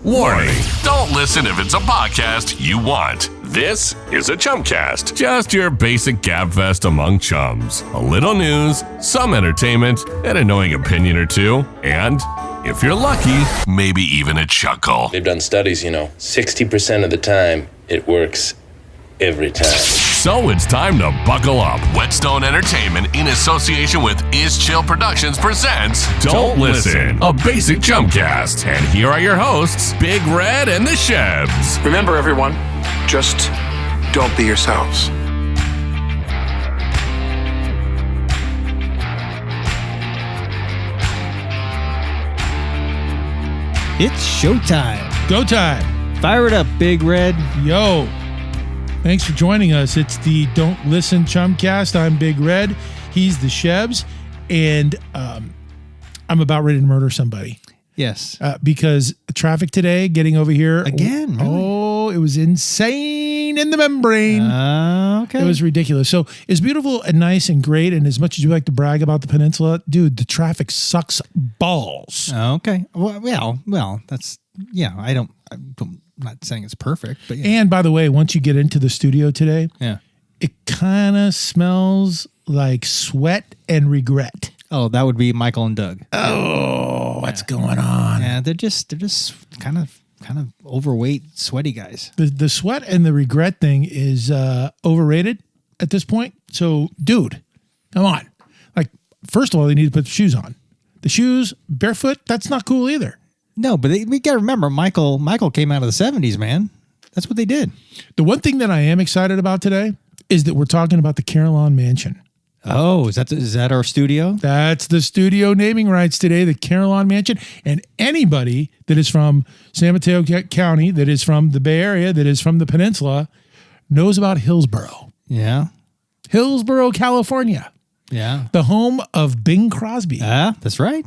Warning, don't listen if it's a podcast you want. This is a Chumcast. Just your basic gabfest among chums. A little news, some entertainment, an annoying opinion or two, and, if you're lucky, maybe even a chuckle. They've done studies, 60% of the time, it works every time. So it's time to buckle up. Whetstone Entertainment, in association with Is Chill Productions, presents Don't Listen, a basic Chumcast. And here are your hosts, Big Red and the Shebs. Remember, everyone, just don't be yourselves. It's showtime. Go time. Fire it up, Big Red. Yo. Thanks for joining us. It's the Don't Listen Chumcast. I'm Big Red. He's the Shebs. And I'm about ready to murder somebody. Yes. Because traffic today, getting over here. Again? Really? Oh, it was insane in the membrane. Okay. It was ridiculous. So it's beautiful and nice and great. And as much as you like to brag about the peninsula, dude, the traffic sucks balls. Okay. Well, that's, yeah, I'm not saying it's perfect, but yeah. And by the way, once you get into the studio today, Yeah. it kind of smells like sweat and regret. Oh, that would be Michael and Doug. Oh, what's going on? Yeah, they're just kind of overweight, sweaty guys. The sweat and the regret thing is overrated at this point. So, dude, come on. Like, first of all, they need to put the shoes on. The shoes, barefoot, that's not cool either. No, but we got to remember, Michael came out of the 70s, man. That's what they did. The one thing that I am excited about today is that we're talking about the Carolands Mansion. Oh, is that our studio? That's the studio naming rights today, the Carolands Mansion. And anybody that is from San Mateo County, that is from the Bay Area, that is from the peninsula, knows about Hillsborough. Yeah. Hillsborough, California. Yeah. The home of Bing Crosby. That's right.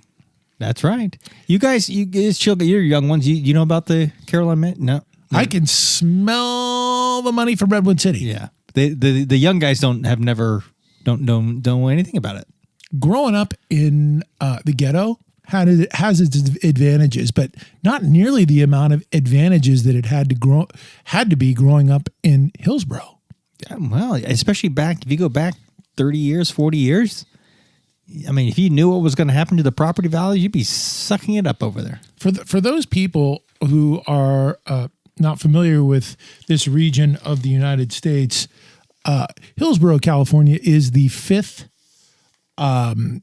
That's right. You guys chill. You're young ones. You know about the Carolands Mansion? No. I can smell the money from Redwood City. Yeah. The young guys don't know anything about it. Growing up in the ghetto has its advantages, but not nearly the amount of advantages that it had to be growing up in Hillsborough. Yeah, well, especially if you go back 30 years, 40 years. I mean, if you knew what was going to happen to the property values, you'd be sucking it up over there. For those people who are not familiar with this region of the United States, Hillsborough, California is the fifth wealthiest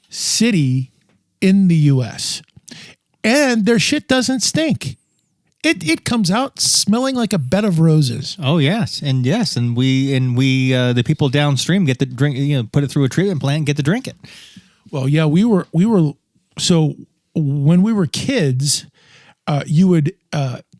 city in the U.S. And their shit doesn't stink. It comes out smelling like a bed of roses. Oh yes, and we the people downstream get the drink. Put it through a treatment plant and get to drink it. Well, yeah, we were so when we were kids, you would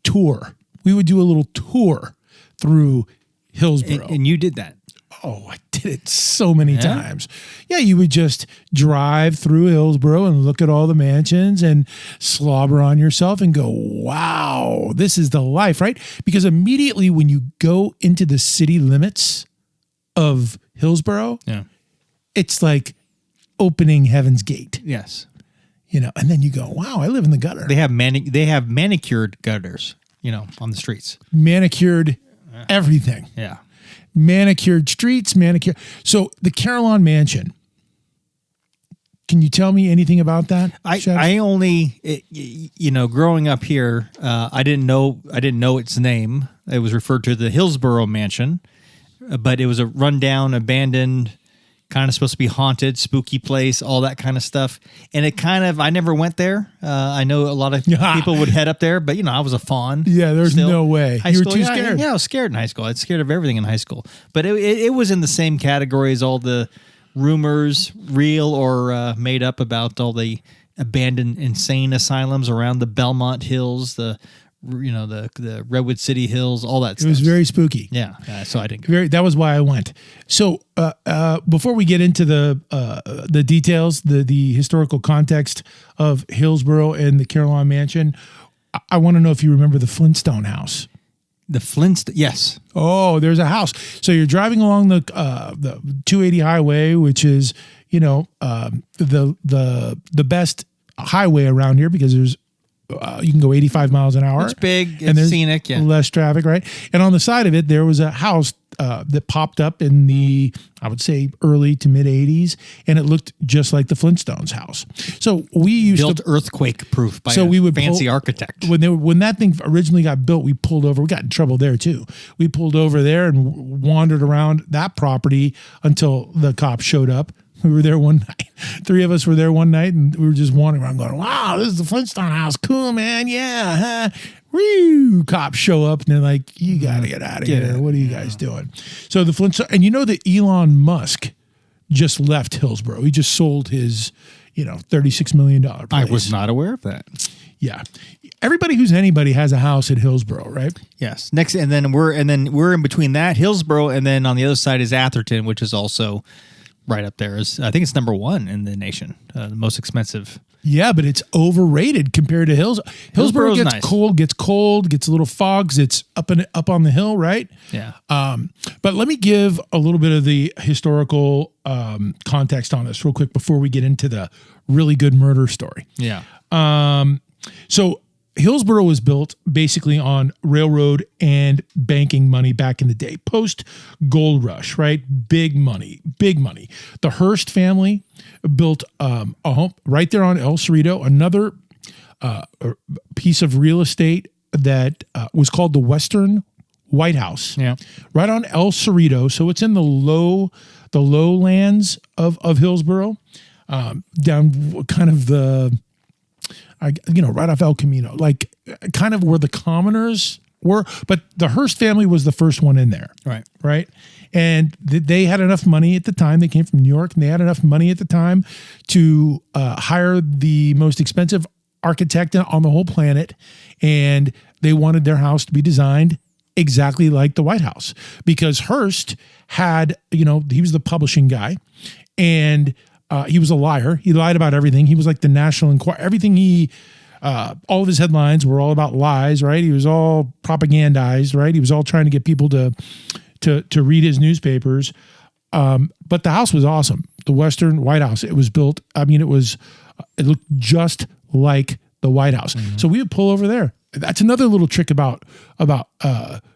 tour. We would do a little tour through Hillsborough, and you did that. Oh, I did it so many times. Yeah, you would just drive through Hillsborough and look at all the mansions and slobber on yourself and go, wow, this is the life, right? Because immediately when you go into the city limits of Hillsborough, it's like opening Heaven's Gate. Yes. And then you go, wow, I live in the gutter. They have manicured gutters, on the streets. Manicured everything. Yeah. Manicured streets, So the Carolands Mansion. Can you tell me anything about that? I only, growing up here, I didn't know its name. It was referred to the Hillsborough Mansion, but it was a rundown, abandoned, kind of supposed to be haunted, spooky place, all that kind of stuff. And I never went there. I know a lot of people would head up there, but I was a fawn. Yeah, there's no way. You were too scared. Yeah, I was scared in high school. I was scared of everything in high school. But it was in the same category as all the rumors, real or made up, about all the abandoned insane asylums around the Belmont Hills, the Redwood City Hills, all that stuff. It was very spooky. Yeah, so I didn't go. That was why I went. So before we get into the details, the historical context of Hillsborough and the Carolands Mansion, I want to know if you remember the Flintstone house. The Flintstone, yes. Oh, there's a house. So you're driving along the 280 highway, which is, the best highway around here because there's you can go 85 miles an hour. It's big, and it's there's scenic, yeah. less traffic, right? And on the side of it, there was a house that popped up in the, I would say, early to mid 80s, and it looked just like the Flintstones house. So we used Built to earthquake proof by we would fancy architect. When that thing originally got built, we pulled over. We got in trouble there too. We pulled over there and wandered around that property until the cops showed up. We were there one night. 3 of us were there one night, and we were just wandering around going, wow, this is the Flintstone house. Cool, man. Yeah. Huh? Woo. Cops show up, and they're like, you got to get out of here. What are you guys doing? So the Flintstone, and that Elon Musk just left Hillsborough. He just sold his, $36 million place. I was not aware of that. Yeah. Everybody who's anybody has a house at Hillsborough, right? Yes. Next, and then we're in between that, Hillsborough, and then on the other side is Atherton, which is also right up there. I think it's number 1 in the nation, the most expensive. Yeah, but it's overrated compared to Hillsborough. Hillsborough gets nice. cold, gets a little fogs. It's up on the hill, right? Yeah. But let me give a little bit of the historical context on this real quick before we get into the really good murder story. Yeah. So Hillsborough was built basically on railroad and banking money back in the day, post gold rush, right? Big money. The Hearst family built a home right there on El Cerrito, another piece of real estate that was called the Western White House. Yeah. Right on El Cerrito. So it's in the lowlands of Hillsborough, down kind of right off El Camino, like kind of where the commoners were. But the Hearst family was the first one in there. Right. And they had enough money at the time. They came from New York, and they had enough money at the time to hire the most expensive architect on the whole planet. And they wanted their house to be designed exactly like the White House, because Hearst had, he was the publishing guy, and he was a liar. He lied about everything. He was like the National Enquirer. Everything all of his headlines were all about lies, right? He was all propagandized, right? He was all trying to get people to read his newspapers. But the house was awesome. The Western White House. It was built. It looked just like the White House. Mm-hmm. So we would pull over there. That's another little trick about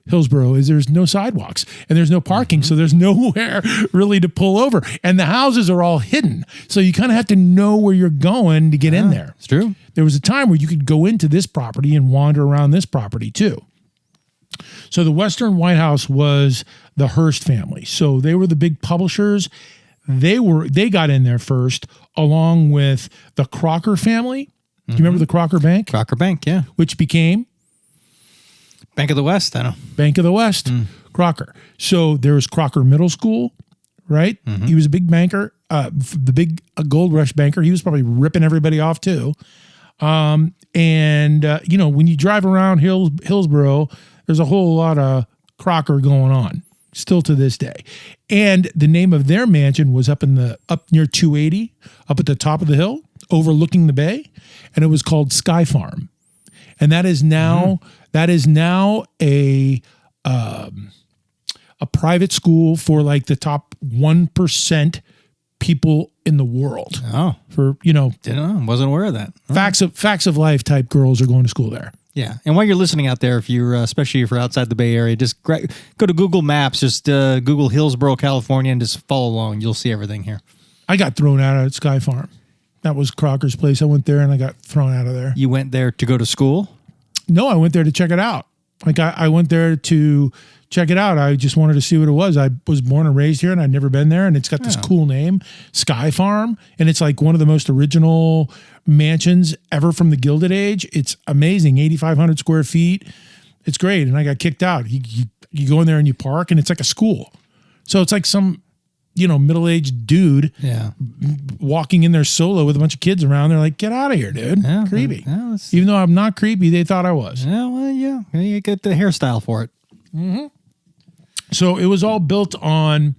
Hillsborough is there's no sidewalks and there's no parking. Mm-hmm. So there's nowhere really to pull over, and the houses are all hidden. So you kind of have to know where you're going to get in there. It's true. There was a time where you could go into this property and wander around this property too. So the Western White House was the Hearst family. So they were the big publishers. They got in there first, along with the Crocker family. Do you remember the Crocker Bank? Crocker Bank, yeah. Which became? Bank of the West, I know. Bank of the West, Crocker. So there was Crocker Middle School, right? Mm-hmm. He was a big banker, the big gold rush banker. He was probably ripping everybody off too. When you drive around Hillsborough, there's a whole lot of Crocker going on still to this day. And the name of their mansion was up near 280, up at the top of the hill, overlooking the bay, and it was called Sky Farm. And that is now a private school for like the top 1% people in the world. Oh, didn't know. Wasn't aware of that. Facts of life type girls are going to school there. Yeah, and while you're listening out there, if you're especially if you're outside the Bay Area, just go to Google Maps, just Google Hillsborough, California, and just follow along. You'll see everything here. I got thrown out at Sky Farm. That was Crocker's place. I went there and I got thrown out of there. You went there to go to school? No, I went there to check it out. Like I went there to check it out. I just wanted to see what it was. I was born and raised here and I'd never been there. And it's got this cool name, Sky Farm. And it's like one of the most original mansions ever from the Gilded Age. It's amazing. 8,500 square feet. It's great. And I got kicked out. You go in there and you park and it's like a school. So it's like some, middle-aged dude walking in there solo with a bunch of kids around. They're like, get out of here, dude. Yeah, creepy. Yeah, even though I'm not creepy, they thought I was. Yeah, well, yeah. You get the hairstyle for it. Mm-hmm. So it was all built on,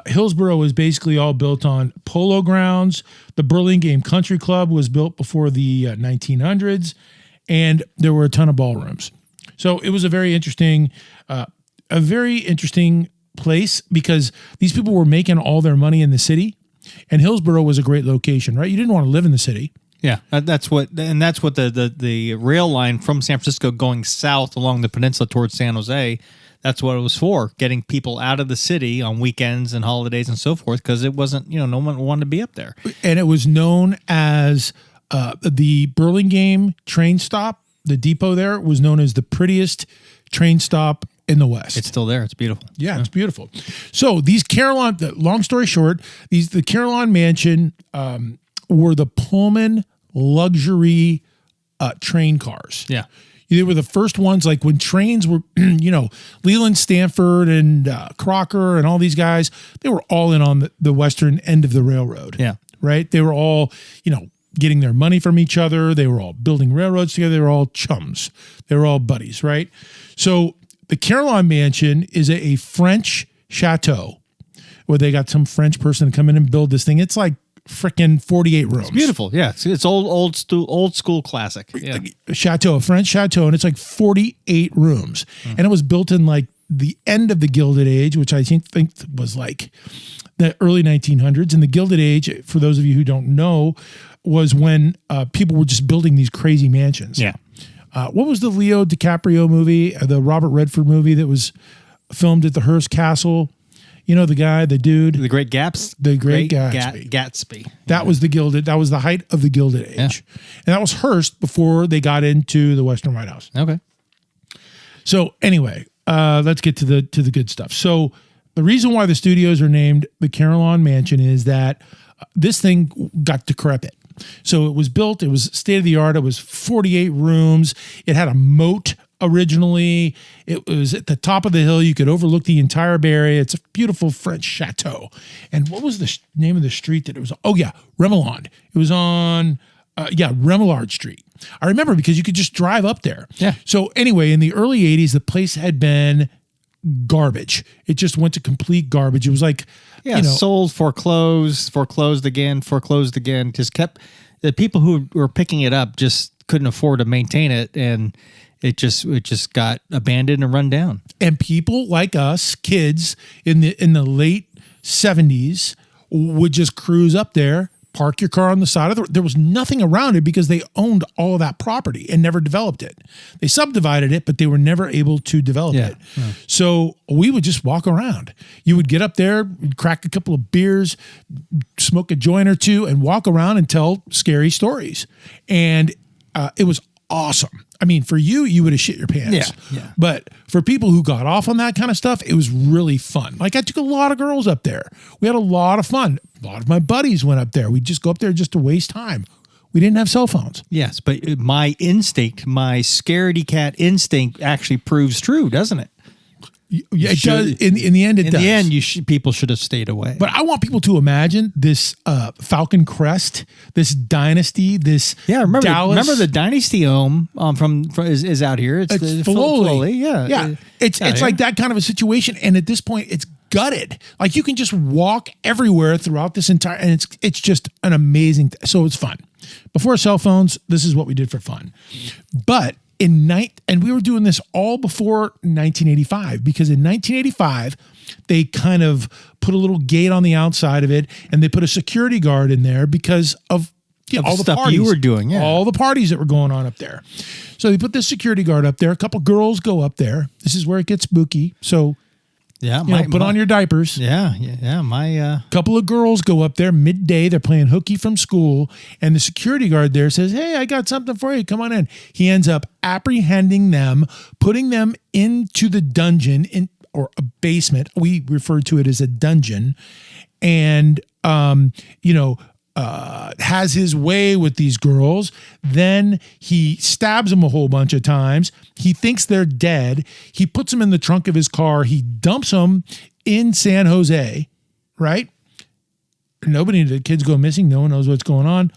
Hillsborough was basically all built on polo grounds. The Burlingame Country Club was built before the 1900s, and there were a ton of ballrooms. So it was a very interesting place because these people were making all their money in the city, And Hillsborough was a great location, right? You didn't want to live in the city. Yeah, that's what the rail line from San Francisco going south along the peninsula towards San Jose. That's what it was for, getting people out of the city on weekends and holidays and so forth, because it wasn't, no one wanted to be up there. And it was known as the Burlingame train stop. The depot there was known as the prettiest train stop in the West. It's still there. It's beautiful. Yeah, it's beautiful. So these long story short, the Carolands Mansion were the Pullman luxury train cars. Yeah. They were the first ones, like when trains were, Leland Stanford and Crocker and all these guys, they were all in on the western end of the railroad. Yeah. Right? They were all, getting their money from each other. They were all building railroads together. They were all chums. They were all buddies, right? So the Carolands Mansion is a French chateau where they got some French person to come in and build this thing. It's like freaking 48 rooms. It's beautiful. Yeah. It's old school classic. Yeah. A French chateau, and it's like 48 rooms. And it was built in like the end of the Gilded Age, which I think was like the early 1900s. And the Gilded Age, for those of you who don't know, was when people were just building these crazy mansions. Yeah. What was the Leo DiCaprio movie, the Robert Redford movie that was filmed at the Hearst Castle? The guy, the dude. The Great Gatsby. The Great Gatsby. Gatsby. That was that was the height of the Gilded Age. Yeah. And that was Hearst before they got into the Western White House. Okay. So anyway, let's get to the good stuff. So the reason why the studios are named the Carolands Mansion is that this thing got decrepit. So it was built, it was state of the art. It was 48 rooms. It had a moat originally. It was at the top of the hill. You could overlook the entire Bay Area. It's a beautiful French chateau. And what was the name of the street that it was on? Oh yeah, Remoulade. It was on, Remoulade Street. I remember because you could just drive up there. Yeah. So anyway, in the early 80s, the place had been garbage. It just went to complete garbage. It was like, sold, foreclosed again. Just kept, the people who were picking it up just couldn't afford to maintain it, and it just got abandoned and run down. And people like us, kids in the late 70s, would just cruise up there, park your car on the side of there was nothing around it because they owned all of that property and never developed it. They subdivided it, but they were never able to develop it. Yeah. So we would just walk around. You would get up there, crack a couple of beers, smoke a joint or two, and walk around and tell scary stories. And it was awesome. I mean, for you would have shit your pants. Yeah. But for people who got off on that kind of stuff, it was really fun. Like I took a lot of girls up there. We had a lot of fun. A lot of my buddies went up there. We'd just go up there just to waste time. We didn't have cell phones. Yes, but my instinct, my scaredy cat instinct actually proves true, doesn't it? Yeah, it does. In the end, it does. In the end, people should have stayed away. But I want people to imagine this Falcon Crest, this dynasty, this remember Dallas. The dynasty home is out here. It's the Filoli. Yeah. It's like that kind of a situation. And at this point, it's gutted. Like you can just walk everywhere throughout this entire, and it's just an amazing. So it's fun. Before cell phones, this is what we did for fun. But and we were doing this all before 1985, because in 1985 they kind of put a little gate on the outside of it, and they put a security guard in there because of all the stuff parties you were doing, all the parties that were going on up there. So they put this security guard up there. A couple girls go up there. This is where it gets spooky. So put on your diapers. My couple of girls go up there midday. They're playing hooky from school, and the security guard there says, "Hey, I got something for you. Come on in." He ends up apprehending them, putting them into the dungeon or a basement. We refer to it as a dungeon, and has his way with these girls. Then he stabs them a whole bunch of times. He thinks they're dead. He puts them in the trunk of his car. He dumps them in San Jose, right? The kids go missing. No one knows what's going on.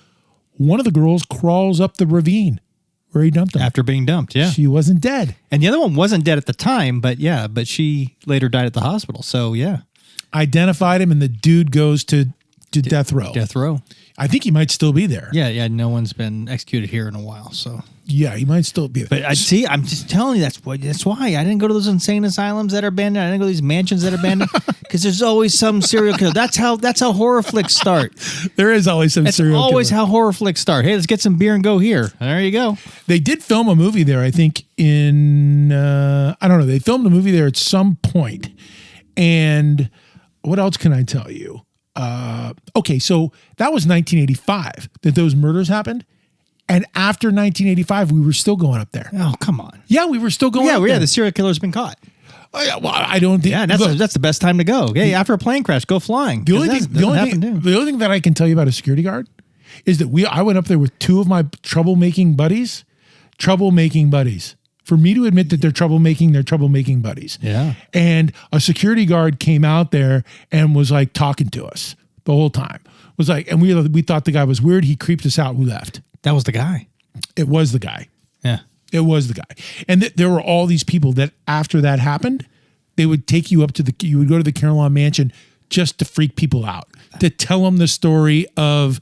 One of the girls crawls up the ravine where he dumped them. After being dumped, yeah. She wasn't dead. And the other one wasn't dead at the time, but she later died at the hospital. So, yeah. Identified him, and the dude goes to death row. Death row. I think he might still be there. Yeah. No one's been executed here in a while. So Yeah, he might still be. But see, I'm just telling you, that's why I didn't go to those insane asylums that are abandoned. I didn't go to these mansions that are abandoned because there's always some serial killer. That's how horror flicks start. There is always some serial killer. That's always how horror flicks start. Hey, let's get some beer and go here. There you go. They did film a movie there, I think, in I don't know. They filmed a movie there at some point. And what else can I tell you? Okay, so that was 1985 that those murders happened. And after 1985, we were still going up there. Oh, come on. Yeah, we were still going up there. Yeah, the serial killer's been caught. Oh, yeah, well, I don't think... Yeah, that's the best time to go. Yeah, after a plane crash, go flying. The only thing that I can tell you about a security guard is that I went up there with two of my troublemaking buddies. For me to admit that they're troublemaking buddies. Yeah. And a security guard came out there and was like talking to us the whole time. Was like, and we thought the guy was weird. He creeped us out. We left. That was the guy. It was the guy. Yeah. It was the guy. And there were all these people that after that happened, they would take you up to you would go to the Carolands Mansion just to freak people out, to tell them the story of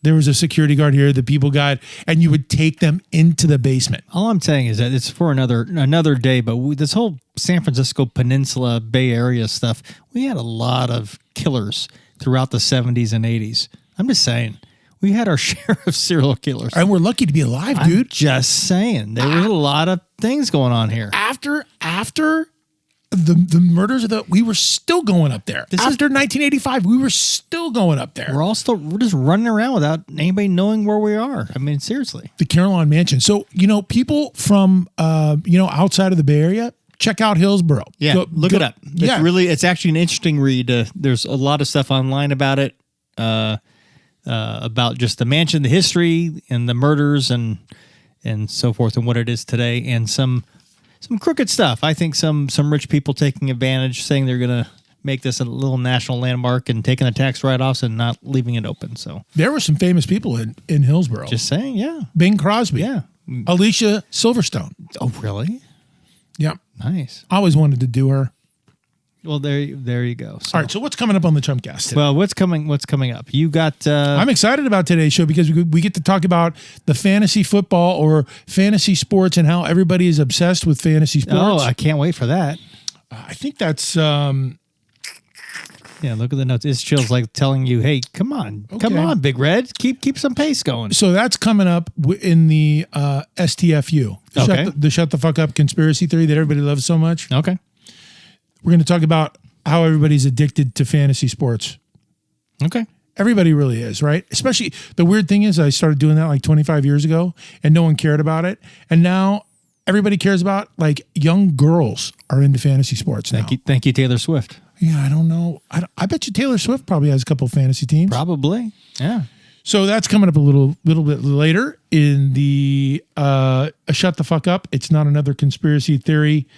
there was a security guard here that people got, and you would take them into the basement. All I'm saying is that it's for another day, but this whole San Francisco Peninsula Bay Area stuff, we had a lot of killers throughout the 70s and 80s. I'm just saying. We had our share of serial killers. And we're lucky to be alive, dude. I'm just saying. There was a lot of things going on here. After the murders we were still going up there. After 1985, we were still going up there. We're just running around without anybody knowing where we are. I mean, seriously. The Carolands Mansion. So, people from, outside of the Bay Area, check out Hillsborough. Yeah, look it up. It's actually an interesting read. There's a lot of stuff online about it. About just the mansion, the history, and the murders, and so forth, and what it is today, and some crooked stuff. I think some rich people taking advantage, saying they're going to make this a little national landmark and taking the tax write-offs and not leaving it open. So there were some famous people in Hillsborough. Just saying, yeah. Bing Crosby. Yeah. Alicia Silverstone. Oh, really? Yeah. Nice. I always wanted to do her. Well, there you go. So, all right, so what's coming up on the Chumcast today? Well, what's coming up? You got... I'm excited about today's show because we get to talk about the fantasy football or fantasy sports and how everybody is obsessed with fantasy sports. Oh, I can't wait for that. I think that's... Yeah, look at the notes. It's Chill's like telling you, hey, come on, Big Red. Keep some pace going. So that's coming up in the STFU. The Shut the Fuck Up conspiracy theory that everybody loves so much. Okay. We're going to talk about how everybody's addicted to fantasy sports. Okay. Everybody really is, right? Especially the weird thing is I started doing that like 25 years ago and no one cared about it. And now everybody cares about, like, young girls are into fantasy sports now. Thank you, Taylor Swift. Yeah, I don't know. I bet you Taylor Swift probably has a couple of fantasy teams. Probably. Yeah. So that's coming up a little bit later in the Shut the Fuck Up. It's not another conspiracy theory.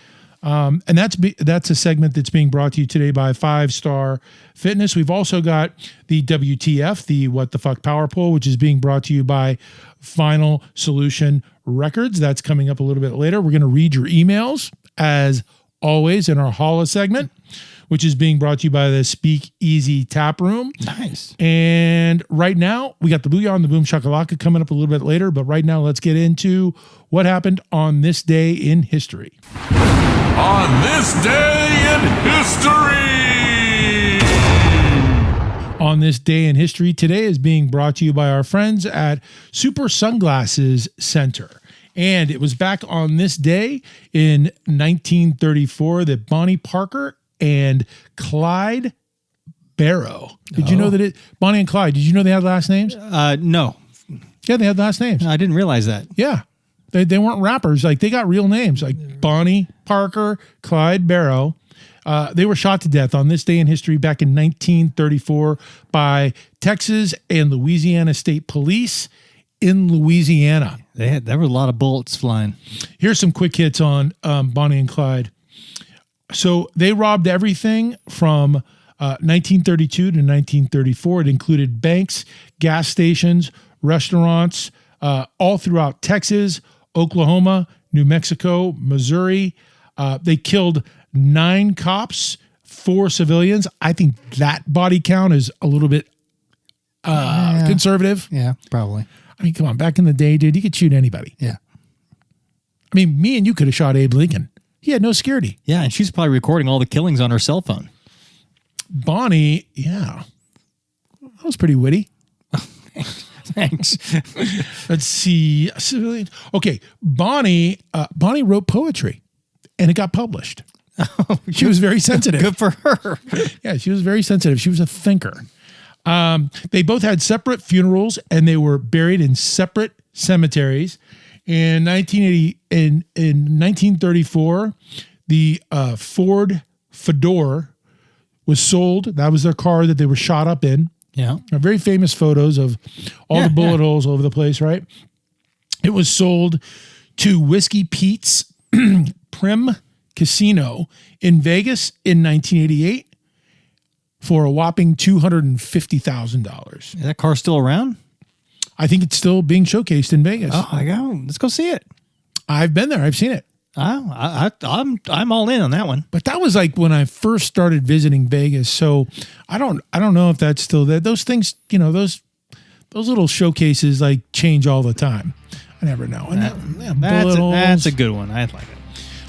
And that's a segment that's being brought to you today by 5 Star Fitness. We've also got the WTF, the What the Fuck Power Poll, which is being brought to you by Final Solution Records. That's coming up a little bit later. We're going to read your emails, as always, in our Holla segment, which is being brought to you by the Speak Easy Tap Room. Nice. And right now, we got the Booyah and the Boom Shakalaka coming up a little bit later. But right now, let's get into what happened on this day in history. On this day in history. On this day in history, today is being brought to you by our friends at Super Sunglasses Center. And it was back on this day in 1934 that Bonnie Parker and Clyde Barrow. Did you know that Bonnie and Clyde, did you know they had last names? No. Yeah, they had last names. I didn't realize that. Yeah. They weren't rappers. Like, they got real names, like Bonnie Parker, Clyde Barrow. They were shot to death on this day in history back in 1934 by Texas and Louisiana State Police in Louisiana. There were a lot of bullets flying. Here's some quick hits on Bonnie and Clyde. So they robbed everything from 1932 to 1934. It included banks, gas stations, restaurants, all throughout Texas, Oklahoma, New Mexico, Missouri. They killed 9 cops, 4 civilians. I think that body count is a little bit conservative. Yeah, probably. I mean, come on. Back in the day, dude, you could shoot anybody. Yeah. I mean, me and you could have shot Abe Lincoln. He had no security. Yeah, and she's probably recording all the killings on her cell phone. Bonnie, yeah. That was pretty witty. Thanks. Let's see. Okay, Bonnie wrote poetry, and it got published. She was very sensitive. Good for her. Yeah, she was very sensitive. She was a thinker. They both had separate funerals, and they were buried in separate cemeteries. In 1934, the Ford Fedor was sold. That was their car that they were shot up in. Yeah. Very famous photos of all the bullet holes all over the place, right? It was sold to Whiskey Pete's Prim Casino in Vegas in 1988 for a whopping $250,000. Is that car still around? I think it's still being showcased in Vegas. Oh, I go. Let's go see it. I've been there. I've seen it. I'm all in on that one. But that was like when I first started visiting Vegas. So I don't know if that's still there. Those things, those little showcases like change all the time. I never know. And That's a good one. I like it.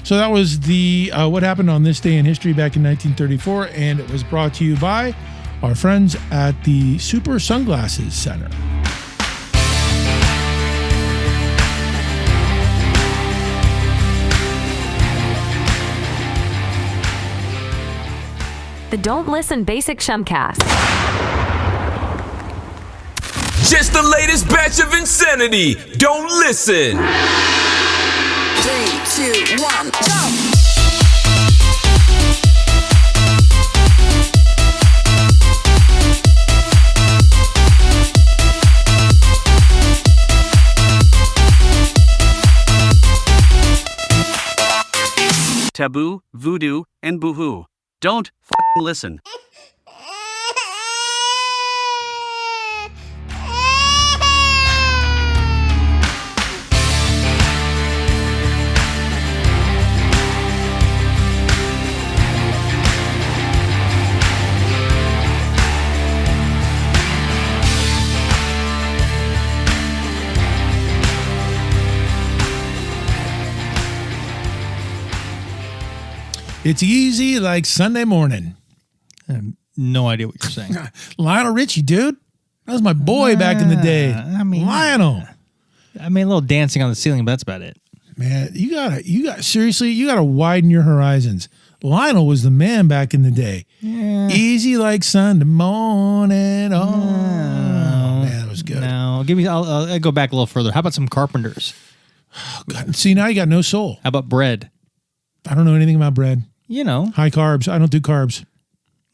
So that was the what happened on this day in history back in 1934, and it was brought to you by our friends at the Super Sunglasses Center. The Don't Listen Basic Chumcast. Just the latest batch of insanity. Don't listen. 3, 2, 1, go! Taboo, voodoo, and boohoo. Don't fucking listen. It's easy like Sunday morning. I have no idea what you're saying. Lionel Richie, dude. That was my boy back in the day. Lionel. I mean, a little dancing on the ceiling, but that's about it. Man, you gotta widen your horizons. Lionel was the man back in the day. Yeah. Easy like Sunday morning. Oh, man, that was good. No, I'll go back a little further. How about some Carpenters? Oh, God. See, now you got no soul. How about bread? I don't know anything about bread. High carbs. I don't do carbs.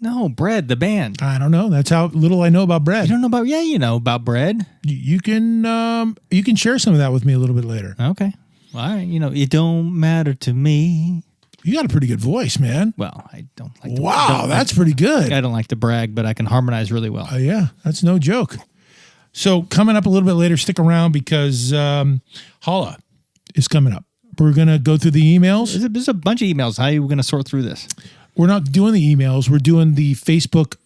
No, bread, the band. I don't know. That's how little I know about bread. You don't know about, you know about bread. You can share some of that with me a little bit later. Okay. Well, all right. It don't matter to me. You got a pretty good voice, man. Well, I don't like to Wow, that's pretty good. I don't like to brag, but I can harmonize really well. Yeah, that's no joke. So coming up a little bit later, stick around because Holla is coming up. We're going to go through the emails. There's a bunch of emails. How are you going to sort through this? We're not doing the emails. We're doing the Facebook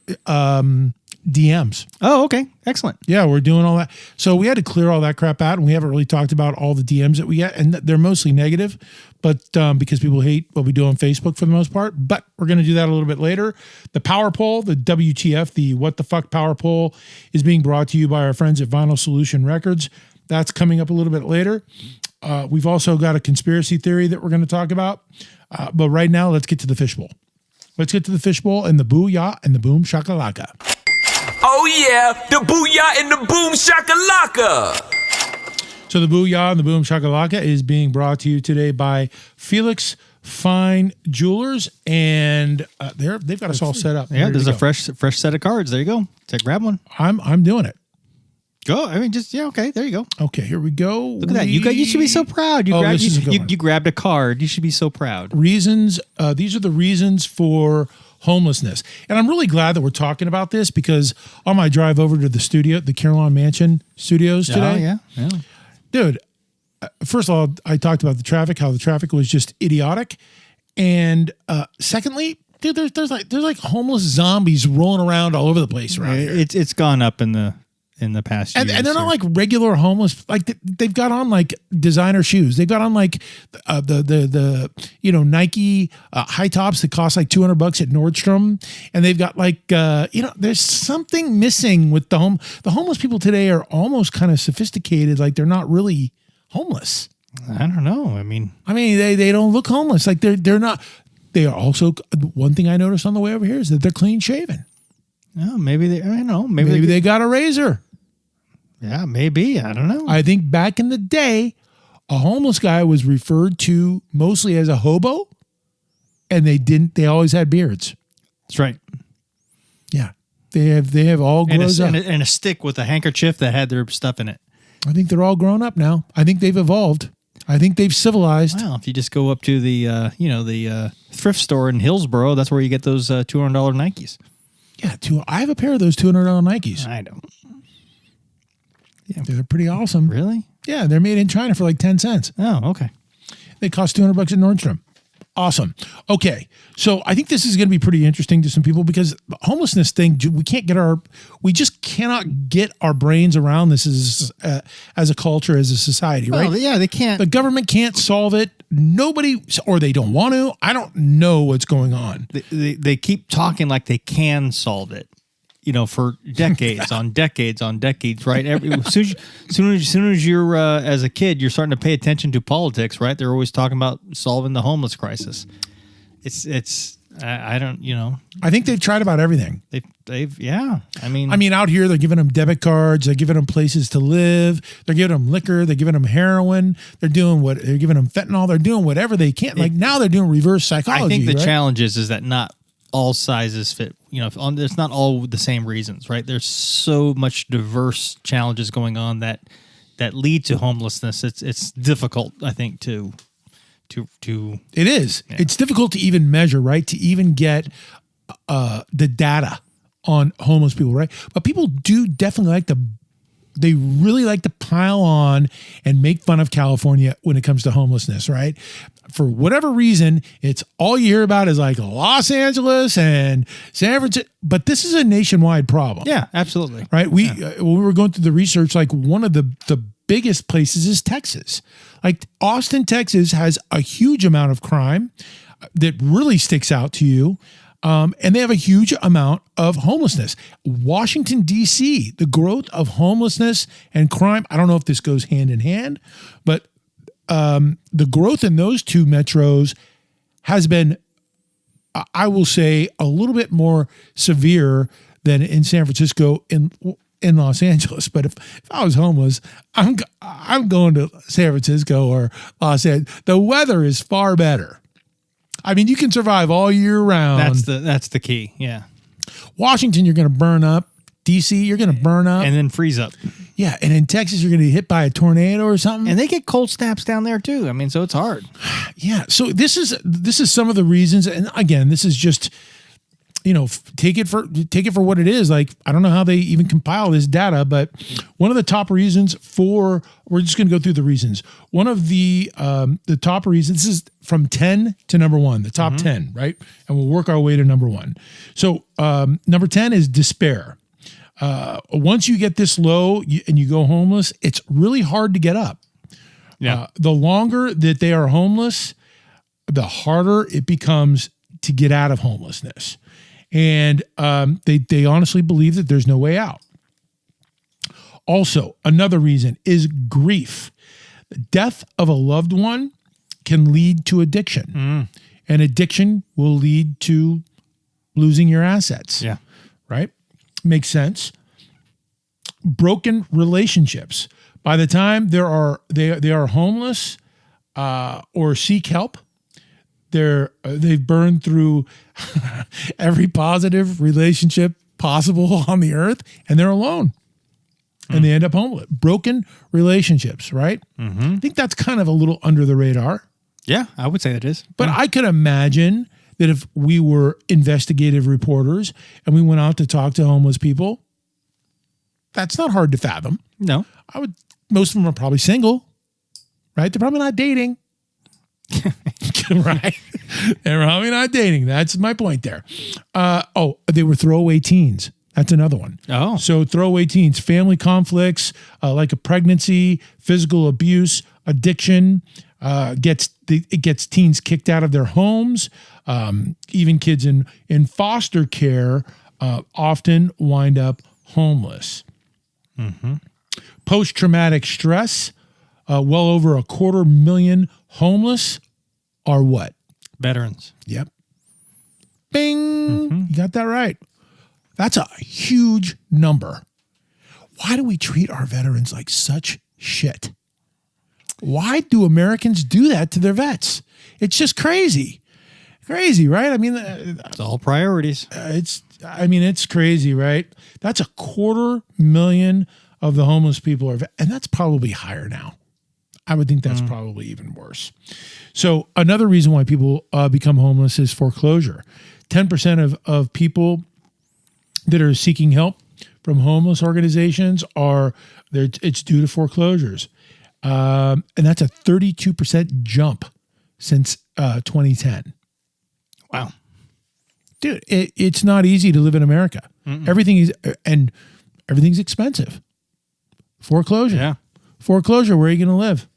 DMs. Oh, okay. Excellent. Yeah, we're doing all that. So we had to clear all that crap out, and we haven't really talked about all the DMs that we get, and they're mostly negative, but because people hate what we do on Facebook for the most part. But we're going to do that a little bit later. The Power Poll, the WTF, the What the Fuck Power Poll, is being brought to you by our friends at Vinyl Solution Records. That's coming up a little bit later. We've also got a conspiracy theory that we're going to talk about. But right now, let's get to the fishbowl. Let's get to the fishbowl and the booyah and the boom shakalaka. Oh yeah, the booyah and the boom shakalaka. So the booyah and the boom shakalaka is being brought to you today by Felix Fine Jewelers, and they've got us all set up. Yeah, there's a fresh set of cards. There you go. Grab one. I'm doing it. Go. I mean, okay. There you go. Okay, here we go. Look at that. You should be so proud. You grabbed a card. You should be so proud. Reasons. These are the reasons for homelessness, and I'm really glad that we're talking about this because on my drive over to the studio, the Carolands Mansion Studios today. Yeah. Dude. First of all, I talked about the traffic, how the traffic was just idiotic, and secondly, dude, there's like homeless zombies rolling around all over the place around here. It's gone up in the in the past And years. they're not like regular homeless. Like they've got on like designer shoes. They've got on like the Nike high tops that cost like $200 at Nordstrom. And they've got like there's something missing with the homeless people today are almost kind of sophisticated. Like they're not really homeless. I don't know. I mean, they don't look homeless. Like they're not. They are also, one thing I noticed on the way over here is that they're clean shaven. oh, maybe they. I don't know. Maybe they got a razor. Yeah, maybe. I don't know. I think back in the day, a homeless guy was referred to mostly as a hobo, and they always had beards. That's right. Yeah. They have all grown up. And a stick with a handkerchief that had their stuff in it. I think they're all grown up now. I think they've evolved. I think they've civilized. Well, if you just go up to the thrift store in Hillsboro, that's where you get those $200 Nikes. Yeah, I have a pair of those $200 Nikes. I don't. Yeah, they're pretty awesome. Really? Yeah, they're made in China for like 10 cents. Oh, okay. They cost $200 at Nordstrom. Awesome. Okay. So I think this is going to be pretty interesting to some people because the homelessness thing, we just cannot get our brains around this as a culture, as a society, right? Well, yeah, they can't. The government can't solve it. Nobody, or they don't want to. I don't know what's going on. They keep talking like they can solve it. For decades on decades on decades, right? As soon as you're as a kid, you're starting to pay attention to politics, right? They're always talking about solving the homeless crisis. I don't. I think they've tried about everything. They've yeah. I mean, out here they're giving them debit cards, they're giving them places to live, they're giving them liquor, they're giving them heroin, they're giving them fentanyl, they're doing whatever they can. Like now they're doing reverse psychology. I think the right? challenge is that not all sizes fit. It's not all the same reasons, right? There's so much diverse challenges going on that lead to homelessness. It's difficult, I think, to. It is. Yeah. It's difficult to even measure, right? To even get the data on homeless people, right? But people do definitely they really like to pile on and make fun of California when it comes to homelessness, right? For whatever reason, it's all you hear about is like Los Angeles and San Francisco, but this is a nationwide problem. Yeah, absolutely. Right? When we were going through the research, like one of the biggest places is Texas. Like Austin, Texas has a huge amount of crime that really sticks out to you. And they have a huge amount of homelessness. Washington, D.C., the growth of homelessness and crime, I don't know if this goes hand in hand, but the growth in those two metros has been, I will say, a little bit more severe than in San Francisco in Los Angeles. But if I was homeless, I'm going to San Francisco or Los Angeles. The weather is far better. I mean, you can survive all year round. That's the key. Yeah. Washington, you're going to burn up. DC, you're going to burn up. And then freeze up. Yeah. And in Texas, you're going to get hit by a tornado or something. And they get cold snaps down there too. I mean, so it's hard. Yeah. So this is some of the reasons. And again, this is just, take it for what it is. Like, I don't know how they even compile this data, but one of the top reasons we're just going to go through the reasons. One of the top reasons, this is from 10 to number 1, the top 10, right? And we'll work our way to number 1. So number 10 is despair. Once you get this low and you go homeless, it's really hard to get up. Yeah. The longer that they are homeless, the harder it becomes to get out of homelessness. And they honestly believe that there's no way out. Also, another reason is grief. The death of a loved one can lead to addiction. And addiction will lead to losing your assets. Yeah. Right? Makes sense. Broken relationships. By the time they are homeless or seek help, they've burned through every positive relationship possible on the earth, and they're alone, and they end up homeless. Broken relationships, right? I think that's kind of a little under the radar. Yeah, I would say it is. But I could imagine that if we were investigative reporters and we went out to talk to homeless people, that's not hard to fathom. No, most of them are probably single, right? They're probably not dating. Right? They're probably not dating. That's my point there. They were throwaway teens. That's another one. Oh. So throwaway teens, family conflicts, like a pregnancy, physical abuse, addiction, it gets teens kicked out of their homes. Even kids in foster care often wind up homeless. Mm-hmm. Post-traumatic stress, well over 250,000 homeless are what? Veterans. Yep. Bing. You got that right. That's a huge number. Why do we treat our veterans like such shit? Why do Americans do that to their vets? It's just crazy. Crazy, right? I mean, It's all priorities. it's crazy, right? That's 250,000 of the homeless people are, and that's probably higher now. I would think that's probably even worse. So another reason why people become homeless is foreclosure. 10% of people that are seeking help from homeless organizations it's due to foreclosures. And that's a 32% jump since 2010. Wow. Dude, it's not easy to live in America. Everything's expensive. Foreclosure. Yeah. Foreclosure, where are you going to live?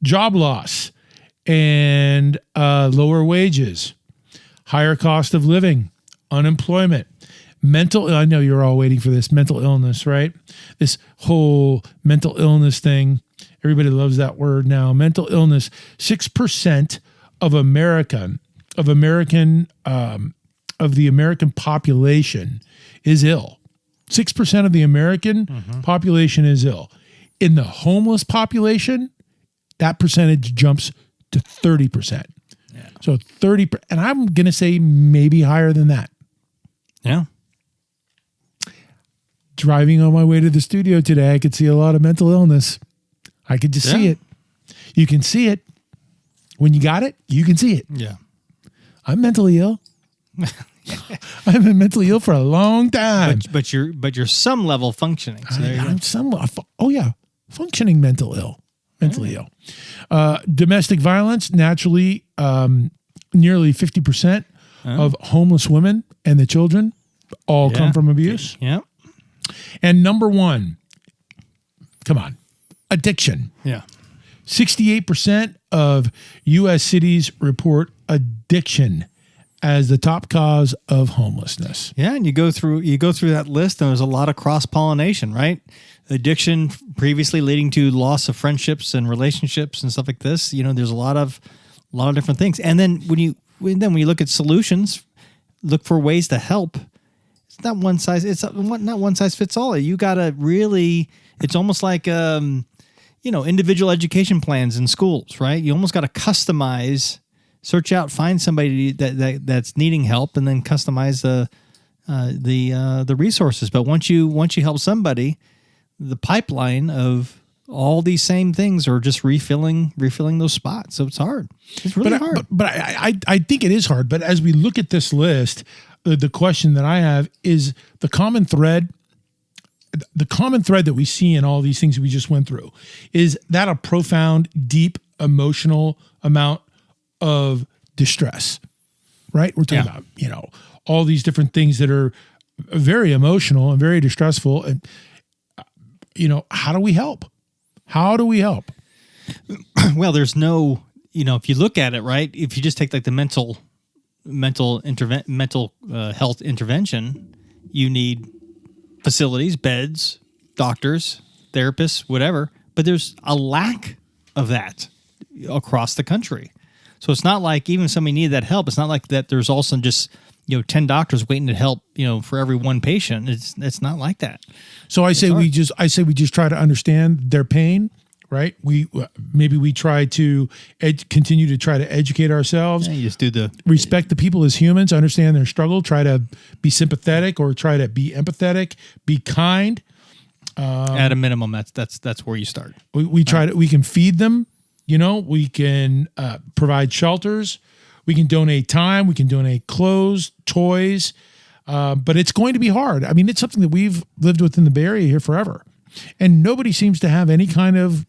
Job loss and lower wages, higher cost of living, unemployment, I know you're all waiting for this, mental illness, right? This whole mental illness thing. Everybody loves that word now. Mental illness. 6% of the American population is ill. 6% of the American population is ill. In the homeless population, that percentage jumps to 30%. Yeah. So 30%, and I'm going to say maybe higher than that. Yeah. Driving on my way to the studio today, I could see a lot of mental illness. I could just see it. You can see it. When you got it, you can see it. Yeah. I'm mentally ill. I've been mentally ill for a long time. But you're some level functioning. So I'm functioning mentally ill. Domestic violence, naturally, nearly 50% of homeless women and the children all come from abuse. Yeah. And number one, come on, addiction. Yeah. 68% of U.S. cities report addiction as the top cause of homelessness. Yeah, and you go through that list, and there's a lot of cross-pollination, right? Addiction previously leading to loss of friendships and relationships and stuff like this. There's a lot of different things. And then when you look at solutions, look for ways to help. It's not one size. It's not one size fits all. You gotta really. It's almost like individual education plans in schools, right? You almost got to customize. Search out, find somebody that's needing help, and then customize the resources. But once you help somebody, the pipeline of all these same things are just refilling those spots. So it's hard. It's really hard. But I think it is hard. But as we look at this list, the question that I have is the common thread. The common thread that we see in all these things that we just went through is that a profound, deep, emotional amount of distress, right? We're talking about, all these different things that are very emotional and very distressful. And, how do we help? How do we help? Well, there's no, if you look at it, right, if you just take like the mental health intervention, you need facilities, beds, doctors, therapists, whatever. But there's a lack of that across the country. So it's not like even if somebody needed that help, it's not like that there's also just 10 doctors waiting to help for every one patient. It's not like that. So I say we just try to understand their pain, right? We try to continue to try to educate ourselves. Yeah, you just do respect the people as humans, understand their struggle, try to be sympathetic or try to be empathetic, be kind. At a minimum, that's where you start. We try to. We can feed them. We can provide shelters. We can donate time. We can donate clothes, toys. But it's going to be hard. I mean, it's something that we've lived with in the Bay Area here forever. And nobody seems to have any kind of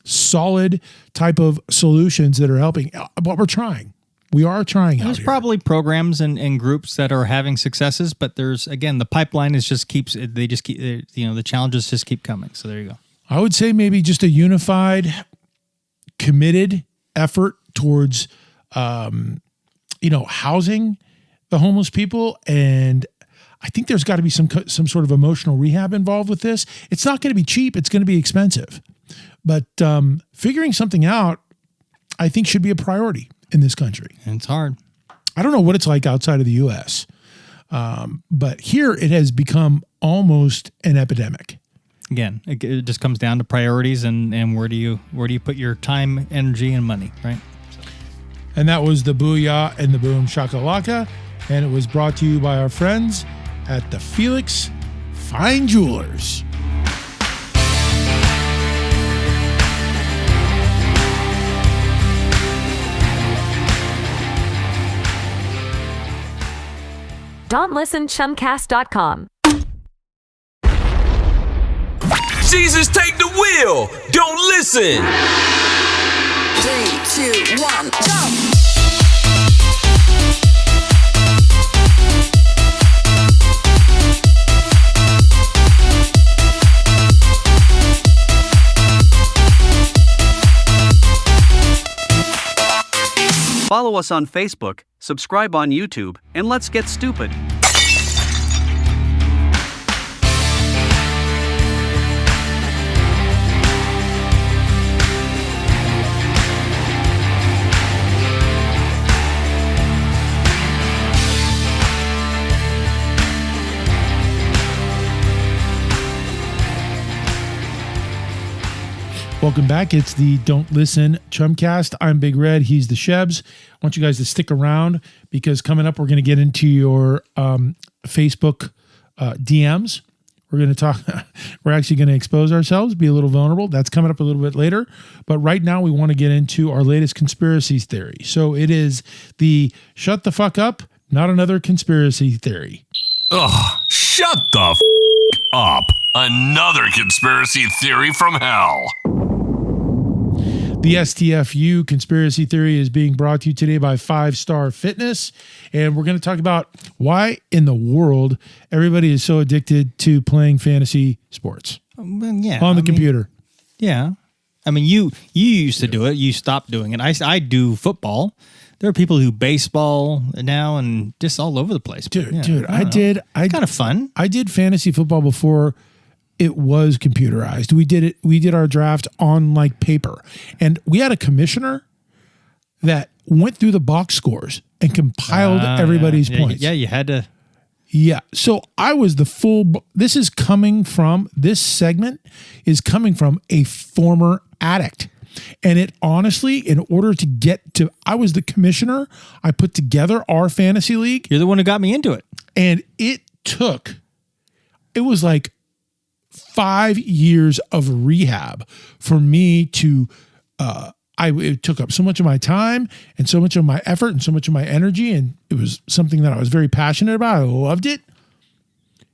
solid type of solutions that are helping. But we're trying. We are trying out There's here. probably programs and groups that are having successes, but there's, again, the pipeline is just keeps, they just keep, the challenges just keep coming. So there you go. I would say maybe just a unified, committed effort towards, housing the homeless people. And I think there's got to be some sort of emotional rehab involved with this. It's not going to be cheap. It's going to be expensive. But figuring something out, I think, should be a priority in this country. And it's hard. I don't know what it's like outside of the U.S., but here it has become almost an epidemic. Again, it just comes down to priorities and where do you put your time, energy, and money, right? And that was the Booyah and the Boom Shakalaka, and it was brought to you by our friends at the Felix Fine Jewelers. Don't listen, chumcast.com. Jesus, take the wheel. Don't listen. 3, 2, 1, jump! Follow us on Facebook, subscribe on YouTube, and let's get stupid. Welcome back. It's the Don't Listen Chumcast. I'm Big Red. He's the Shebs. I want you guys to stick around because coming up, we're going to get into your Facebook DMs. We're going to talk. We're actually going to expose ourselves, be a little vulnerable. That's coming up a little bit later. But right now, we want to get into our latest conspiracy theory. So it is the shut the fuck up, not another conspiracy theory. Ugh, shut the up. Another conspiracy theory from hell. The STFU conspiracy theory is being brought to you today by 5 Star Fitness. And we're going to talk about why in the world everybody is so addicted to playing fantasy sports on the computer. Yeah. I mean, you used to do it. You stopped doing it. I do football. There are people who baseball now and just all over the place. Dude, I did. Kind of fun. I did fantasy football before it was computerized. We did our draft on like paper, and we had a commissioner that went through the box scores and compiled everybody's points. Yeah, you had to. Yeah. So I was the full. This segment is coming from a former addict. And it honestly, in order to get to, I was the commissioner. I put together our fantasy league. You're the one who got me into it. And it was like 5 years of rehab for me to, it took up so much of my time and so much of my effort and so much of my energy. And it was something that I was very passionate about. I loved it.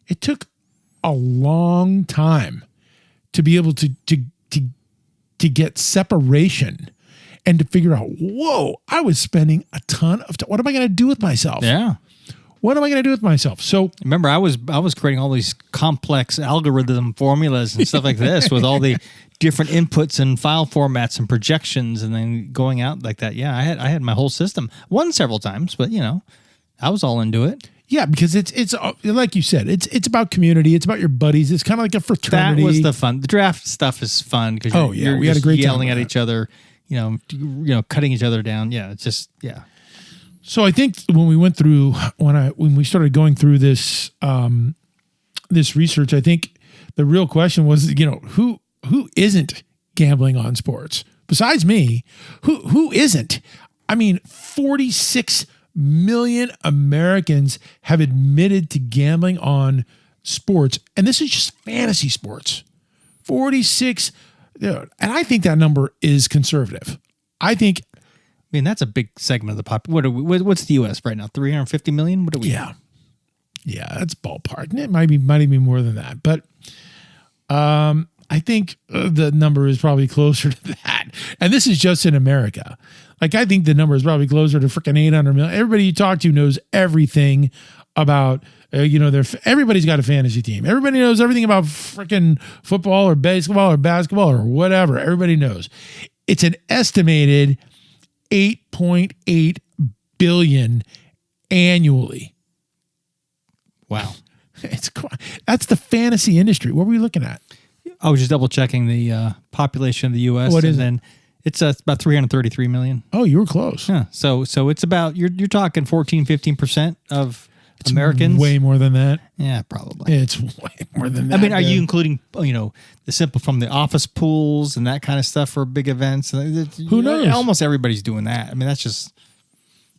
It took a long time to be able to get separation and to figure out, whoa, I was spending a ton of time. What am I going to do with myself? Yeah. What am I going to do with myself? So remember, I was creating all these complex algorithm formulas and stuff like this with all the different inputs and file formats and projections, and then going out like that. Yeah, I had my whole system. Won several times, but I was all into it. Yeah, because it's like you said, it's about community. It's about your buddies. It's kind of like a fraternity. That was the fun. The draft stuff is fun because you're we had a great time yelling at that. each other, cutting each other down. Yeah, it's just So I think when we started going through this this research, I think the real question was, who isn't gambling on sports besides me? Who isn't? I mean, 46 million Americans have admitted to gambling on sports, and this is just fantasy sports. 46, and I think that number is conservative. I mean, that's a big segment of the population. What's the U.S. right now? 350 million? What are we? Yeah, that's ballpark. And it might even be more than that, but I think the number is probably closer to that. And this is just in America. Like, I think the number is probably closer to freaking 800 million. Everybody you talk to knows everything about, everybody's got a fantasy team. Everybody knows everything about freaking football or baseball or basketball or whatever. Everybody knows. It's an estimated 8.8 billion annually. Wow. That's the fantasy industry. What were we looking at? I was just double checking the population of the U.S. What is it? Then it's about 333 million. Oh, you were close. Yeah. So it's about, you're talking 15% of Americans. Way more than that. Yeah, probably. It's way more than that. I mean, are you including, the simple from the office pools and that kind of stuff for big events? Who knows? Almost everybody's doing that. I mean, that's just.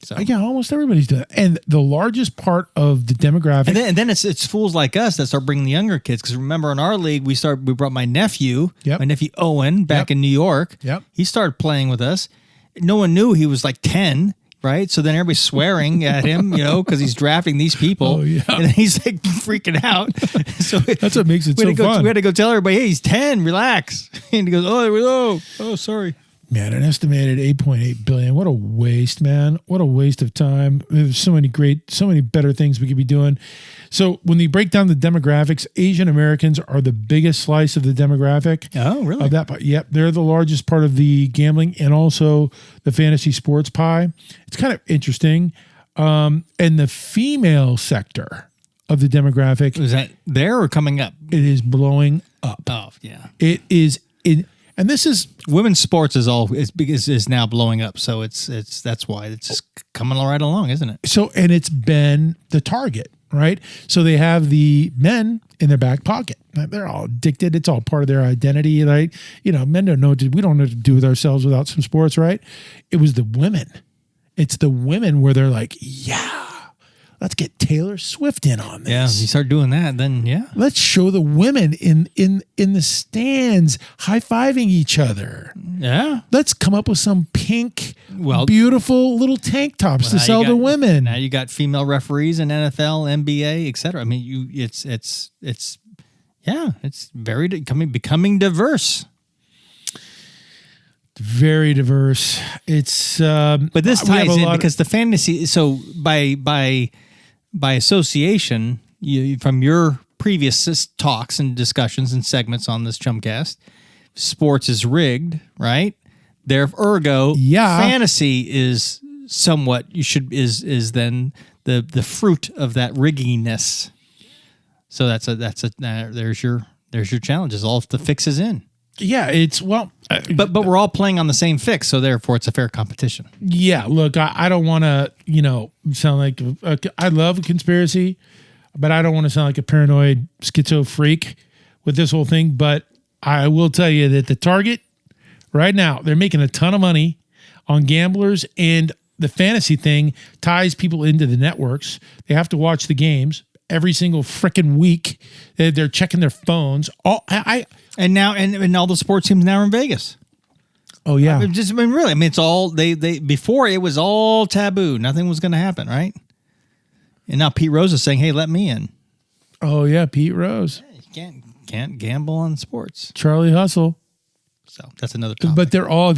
So. Yeah, almost everybody's doing it. And the largest part of the demographic. And then it's fools like us that start bringing the younger kids. Because remember, in our league, we brought my nephew, my nephew Owen, back in New York. Yep. He started playing with us. No one knew he was like 10. Right. So then everybody's swearing at him, because he's drafting these people. Oh, yeah. And then he's like freaking out. So that's what makes it so fun. We had to go tell everybody, hey, he's 10, relax. And he goes, oh, sorry. Man, an estimated 8.8 billion. What a waste, man. What a waste of time. There's so many better things we could be doing. So when you break down the demographics, Asian Americans are the biggest slice of the demographic. Oh, really? Of that part. Yep. They're the largest part of the gambling and also the fantasy sports pie. It's kind of interesting. And the female sector of the demographic. Is that there or coming up? It is blowing up. Oh, yeah. It is and this is women's sports is now blowing up. So that's why it's just coming right along, isn't it? So, and it's been the target, right? So they have the men in their back pocket. They're all addicted. It's all part of their identity, right? Men don't know we don't know what to do with ourselves without some sports, right? It was the women. It's the women where they're like, yeah, let's get Taylor Swift in on this. Yeah, you start doing that, then yeah. Let's show the women in the stands high-fiving each other. Yeah. Let's come up with some pink, beautiful little tank tops to sell to women. Now you got female referees in NFL, NBA, etc. I mean, it's very becoming diverse. Very diverse. It's but this ties in because the fantasy. So by association, from your previous talks and discussions and segments on this Chumcast, sports is rigged, right? Fantasy is somewhat is then the fruit of that rigginess. So there's your challenges. All the fixes in. Yeah, but we're all playing on the same fix, so therefore it's a fair competition. Yeah, look, I don't want to, sound like I love a conspiracy, but I don't want to sound like a paranoid schizo freak with this whole thing. But I will tell you that the target right now, they're making a ton of money on gamblers, and the fantasy thing ties people into the networks. They have to watch the games every single freaking week. They're checking their phones. And all the sports teams now are in Vegas. Oh yeah. It's all they before it was all taboo. Nothing was going to happen, right? And now Pete Rose is saying, "Hey, let me in." Oh yeah, Pete Rose. You can't gamble on sports. Charlie Hustle. So that's another topic. But they're all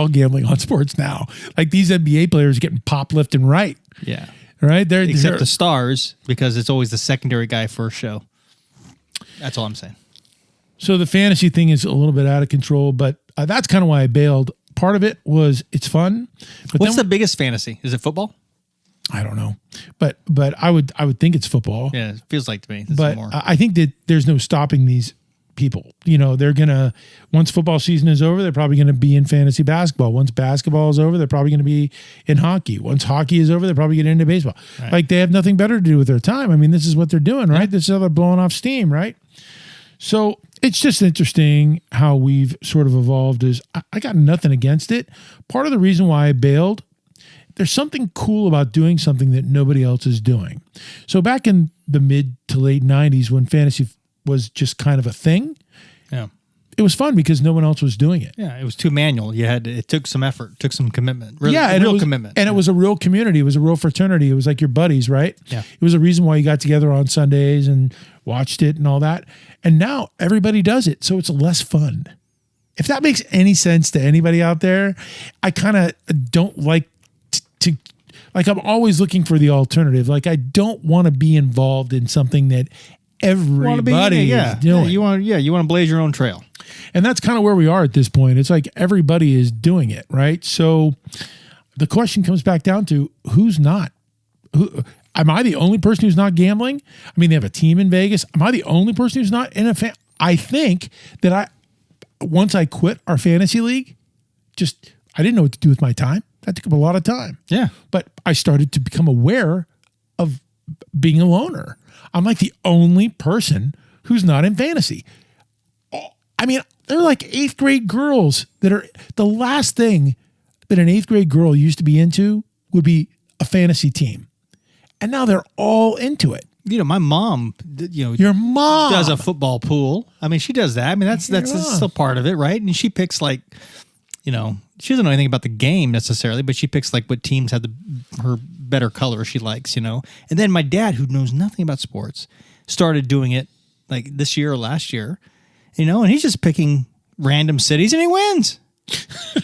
gambling on sports now. Like these NBA players are getting popped left and right. Yeah. Right? Except the stars, because it's always the secondary guy for a show. That's all I'm saying. So the fantasy thing is a little bit out of control, but that's kind of why I bailed. Part of it was it's fun. But what's the biggest fantasy? Is it football? I don't know, but I would think it's football. Yeah, it feels like to me. But I think that there's no stopping these people. They're gonna, once football season is over, they're probably gonna be in fantasy basketball. Once basketball is over, they're probably gonna be in hockey. Once hockey is over, they're probably getting into baseball. Right. Like they have nothing better to do with their time. I mean, this is what they're doing, right? Yeah. This is how they're blowing off steam, right? So it's just interesting how we've sort of evolved. I got nothing against it. Part of the reason why I bailed, there's something cool about doing something that nobody else is doing. So back in the mid to late 90s when fantasy was just kind of a thing, yeah, it was fun because no one else was doing it. Yeah, it was too manual. It took some effort, took some commitment. Real commitment. And it was a real community. It was a real fraternity. It was like your buddies, right? Yeah. It was a reason why you got together on Sundays and watched it and all that. And now everybody does it, so it's less fun. If that makes any sense to anybody out there, I kind of don't like to like, I'm always looking for the alternative. Like, I don't want to be involved in something that everybody is doing. You want to blaze your own trail. And that's kind of where we are at this point. It's like everybody is doing it, right? So the question comes back down to who's not? Am I the only person who's not gambling? I mean, they have a team in Vegas. Am I the only person who's not in a I think that once I quit our fantasy league, I didn't know what to do with my time. That took up a lot of time. Yeah. But I started to become aware of being a loner. I'm like the only person who's not in fantasy. I mean, they're like 8th grade girls that are the last thing that an 8th grade girl used to be into would be a fantasy team. And now they're all into it. You know, my mom, your mom does a football pool. I mean, she does that. I mean, that's still part of it, right? And she picks like, she doesn't know anything about the game necessarily, but she picks like what teams have her better color she likes, And then my dad, who knows nothing about sports, started doing it like this year or last year, and he's just picking random cities and he wins.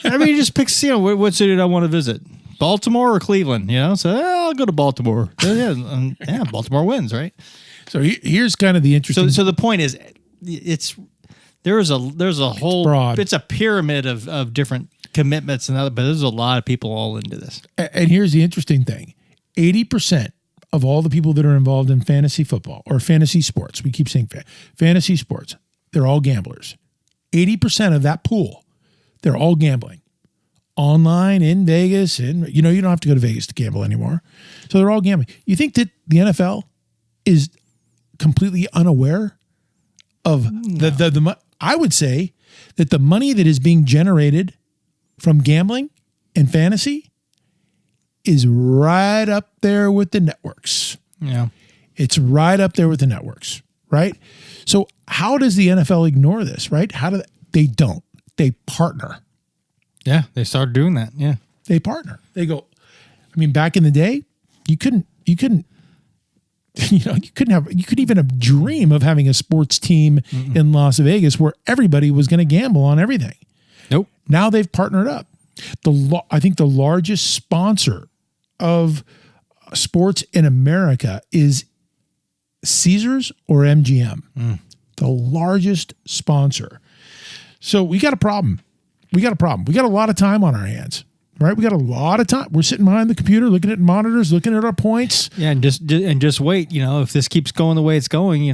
I mean, he just picks, what city do I want to visit? Baltimore or Cleveland, So I'll go to Baltimore. Yeah, Baltimore wins, right? So here's kind of the interesting. So the point is, there's a whole broad. It's a pyramid of different commitments but there's a lot of people all into this. And here's the interesting thing: 80% of all the people that are involved in fantasy football or fantasy sports, we keep saying fantasy sports, they're all gamblers. 80% of that pool, they're all gambling. Online, in Vegas, and you don't have to go to Vegas to gamble anymore. So they're all gambling. You think that the NFL is completely unaware of the I would say that the money that is being generated from gambling and fantasy is right up there with the networks. Yeah. It's right up there with the networks, right? So how does the NFL ignore this, right? They don't. They partner. Yeah, they started doing that. Yeah. They partner. They go, I mean, back in the day, you couldn't even dream of having a sports team in Las Vegas where everybody was going to gamble on everything. Nope. Now they've partnered up. I think the largest sponsor of sports in America is Caesars or MGM. The largest sponsor. So we got a problem. We got a lot of time on our hands, right? We got a lot of time. We're sitting behind the computer, looking at monitors, looking at our points. Yeah, and just wait. If this keeps going the way it's going,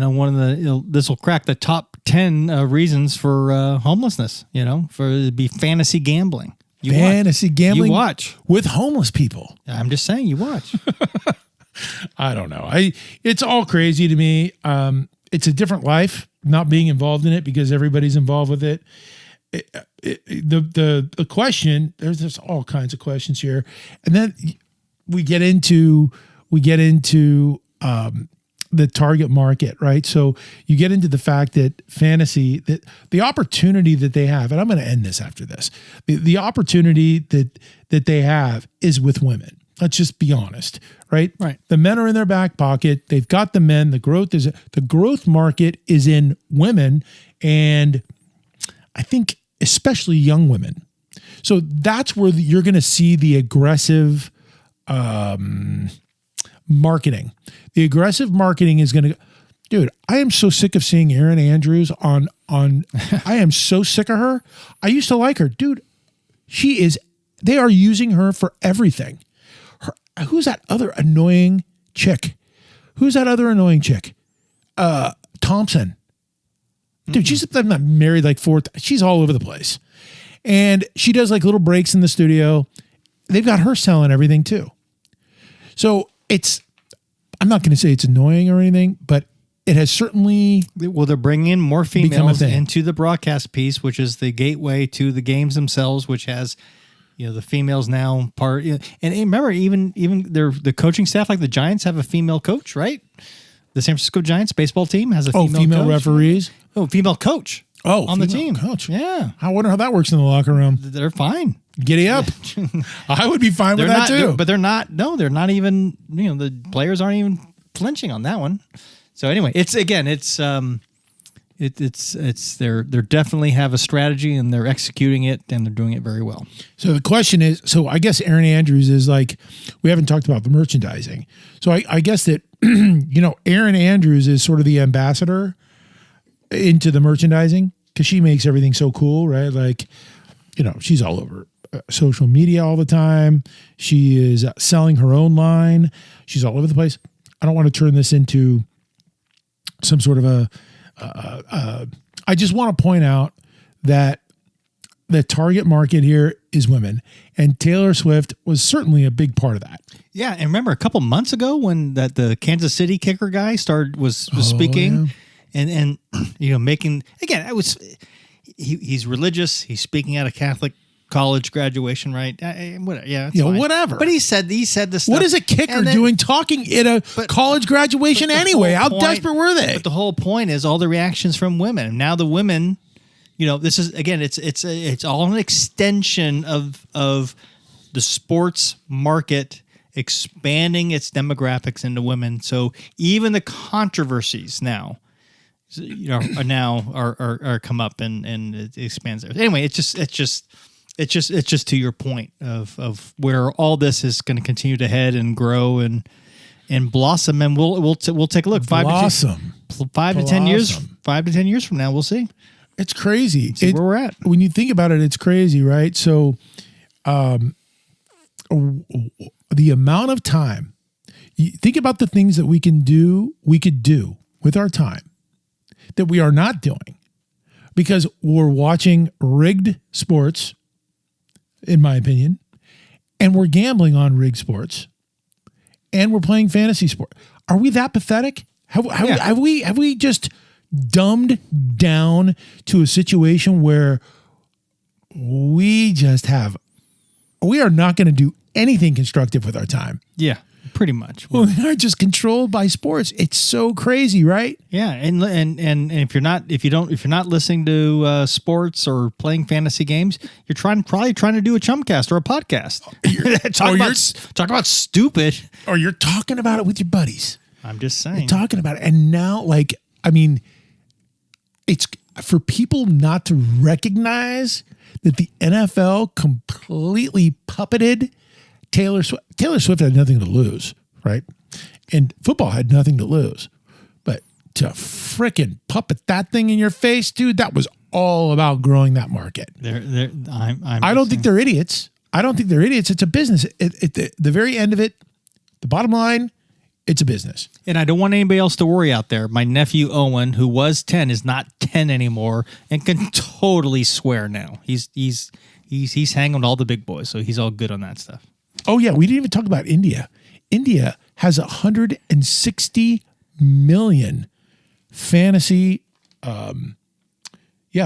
this will crack the top 10 reasons for homelessness. For it to be fantasy gambling. Gambling. You watch with homeless people. I'm just saying, you watch. I don't know. It's all crazy to me. It's a different life not being involved in it because everybody's involved with it. The question, there's all kinds of questions here, and then we get into the target market, right? So you get into the fact that fantasy, that the opportunity that they have, and I'm going to end this after this. The opportunity that they have is with women. Let's just be honest, right? Right. The men are in their back pocket. They've got the men. The growth market is in women, and I think especially young women. So that's where you're going to see the aggressive marketing. The aggressive marketing is going to, dude, I am so sick of seeing Erin Andrews on I am so sick of her. I used to like her. Dude, they are using her for everything. Who's that other annoying chick? Thompson. Dude, she's not married like she's all over the place. And she does like little breaks in the studio. They've got her selling everything too. So I'm not going to say it's annoying or anything, but it has certainly. Well, they're bringing in more females into the broadcast piece, which is the gateway to the games themselves, which has, the females now part. And remember, even the coaching staff, like the Giants have a female coach, right? The San Francisco Giants baseball team has a female coach. Referees. Oh, female coach. On the team. Coach. Yeah. I wonder how that works in the locker room. They're fine. Giddy up. I would be fine with that too. But they're not. No, they're not even. The players aren't even flinching on that one. So anyway, it's They're definitely have a strategy and they're executing it and they're doing it very well. So the question is, so I guess Erin Andrews is like, we haven't talked about the merchandising. So I guess that, Erin Andrews is sort of the ambassador into the merchandising because she makes everything so cool, right? Like, she's all over social media all the time. She is selling her own line. She's all over the place. I don't want to turn this into some sort of I just want to point out that the target market here is women, and Taylor Swift was certainly a big part of that. Yeah, and remember a couple months ago when the Kansas City kicker guy was speaking, and making again, he's religious. He's speaking at a Catholic college graduation, right? Whatever. But he said this stuff. What is a kicker doing talking at a college graduation anyway? How desperate were they? But the whole point is all the reactions from women. Now the women, this is again, it's all an extension of the sports market expanding its demographics into women. So even the controversies now, are come up and it expands there. Anyway, it's just to your point of where all this is going to continue to head and grow and blossom, and we'll take a look. 5 to 10 years from now, we'll see. It's crazy. See where we're at. When you think about it, it's crazy, right? So, the amount of time, you think about the things that we could do with our time that we are not doing because we're watching rigged sports, in my opinion, and we're gambling on rigged sports, and we're playing fantasy sport. Are we that pathetic? Have we just dumbed down to a situation where we are not going to do anything constructive with our time? Yeah, pretty much. Well, we are just controlled by sports. It's so crazy, right? Yeah, and if you're not listening to sports or playing fantasy games, you're probably trying to do a Chumcast or a podcast. Talk about stupid, or you're talking about it with your buddies. I'm just saying, you're talking about it, and now, it's for people not to recognize that the NFL completely puppeted Taylor Swift. Taylor Swift had nothing to lose, right? And football had nothing to lose. But to frickin' puppet that thing in your face, dude, that was all about growing that market. I don't think they're idiots. It's a business. At the very end of it, the bottom line, it's a business. And I don't want anybody else to worry out there. My nephew Owen, who was 10, is not 10 anymore and can totally swear now. He's hanging with all the big boys, so he's all good on that stuff. Oh yeah, we didn't even talk about India. India has 160 million fantasy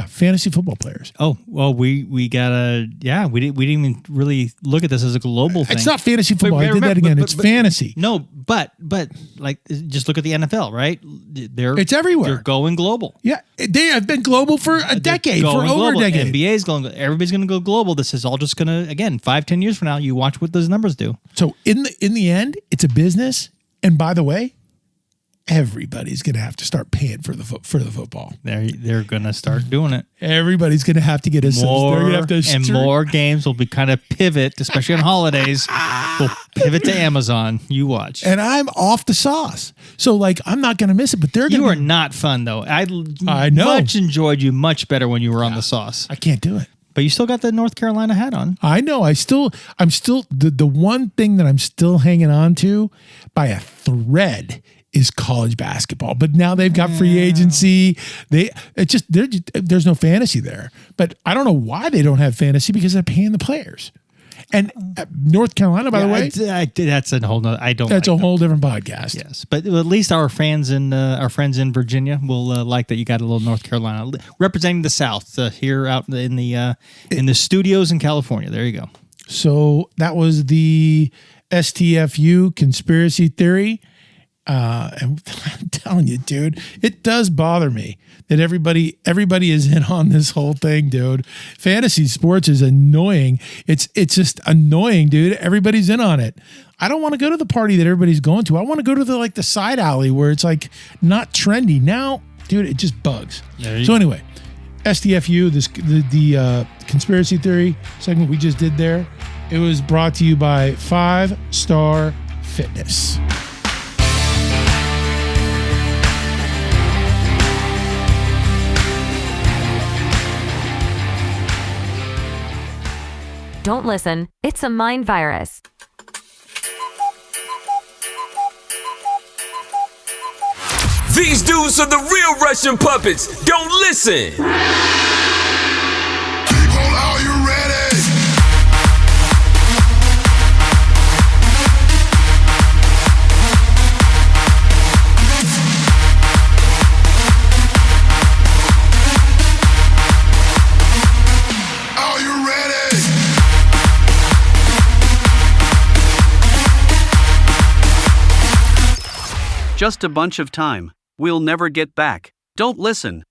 fantasy football players. Oh, well, we didn't even really look at this as a global thing. It's not fantasy football. I did that again. It's fantasy. No, but like just look at the NFL, right? It's everywhere. They're going global. Yeah, they have been global for a decade, for over a decade. NBA's going. Everybody's going to go global. This is all just going to, again, 5-10 years from now, you watch what those numbers do. So in the end, it's a business. And by the way, everybody's going to have to start paying for the football. They're going to start doing it. Everybody's going to have to get more games will be kind of pivot, especially on holidays. We'll pivot to Amazon. You watch. And I'm off the sauce. So I'm not going to miss it, but You are not fun though. I know. Much enjoyed you much better when you were on the sauce. I can't do it. But you still got the North Carolina hat on. I know. I'm still the one thing that I'm still hanging on to by a thread is college basketball. But now they've got free agency. There's no fantasy there. But I don't know why they don't have fantasy, because they're paying the players. And North Carolina, by the way, that's a whole nother. That's a whole different podcast. Yes, but at least our friends in Virginia will like that you got a little North Carolina representing the South here out in the studios in California. There you go. So that was the STFU conspiracy theory. And I'm telling you, dude, it does bother me that everybody is in on this whole thing, dude. Fantasy sports is annoying. It's just annoying, dude. Everybody's in on it. I don't want to go to the party that everybody's going to. I want to go to the side alley where it's not trendy. Now, dude, it just bugs. So anyway, SDFU, the conspiracy theory segment we just did there, it was brought to you by 5 Star Fitness. Don't listen. It's a mind virus. These dudes are the real Russian puppets. Don't listen. People, are you ready? Are you ready? Just a bunch of time. We'll never get back. Don't listen.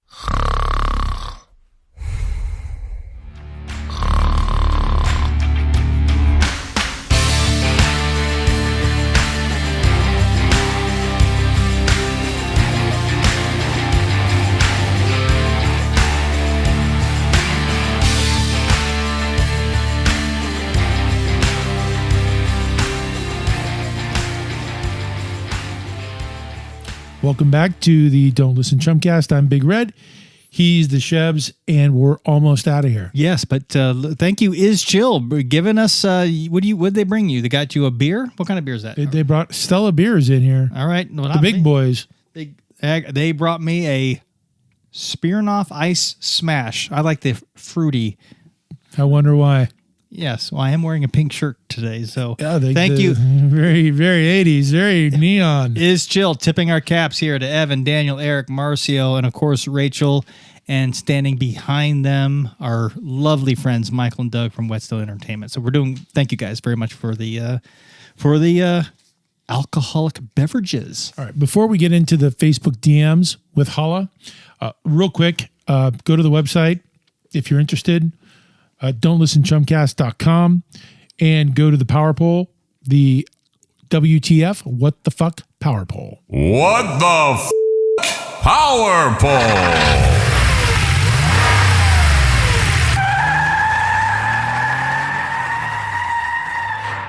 Welcome back to the Don't Listen Chumcast. I'm Big Red. He's the Shebs, and we're almost out of here. Yes, but thank you, Is Chill, giving us. What did they bring you? They got you a beer. What kind of beer is that? They brought Stella beers in here. All right, well, the big boys. They brought me a Smirnoff Ice Smash. I like the fruity. I wonder why. Yes, well, I am wearing a pink shirt today, so thank you. Very, very 80s, very neon. Is Chill, tipping our caps here to Evan, Daniel, Eric, Marcio, and of course Rachel. And standing behind them are lovely friends Michael and Doug from Whetstone Entertainment. So thank you guys very much for the alcoholic beverages. All right, before we get into the Facebook DMs with Hala, real quick, go to the website if you're interested. Don'tListenChumcast.com and go to the Power Poll, the WTF, What the Fuck Power Poll. What the Power Poll?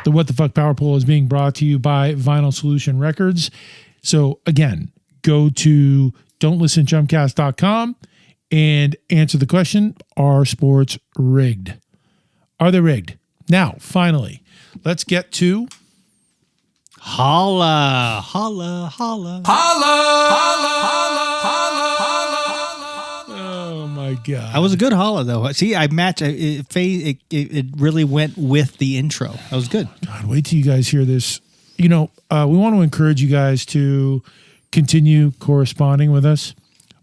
The What the Fuck Power Poll is being brought to you by Vinyl Solution Records. So again, go to Don'tListenChumcast.com and answer the question, are sports rigged? Are they rigged? Now, finally, let's get to Holla, holla, holla. Holla, holla, holla, holla, holla. Oh my God. That was a good holla though. See, I matched it really went with the intro. That was good. God, wait till you guys hear this. We want to encourage you guys to continue corresponding with us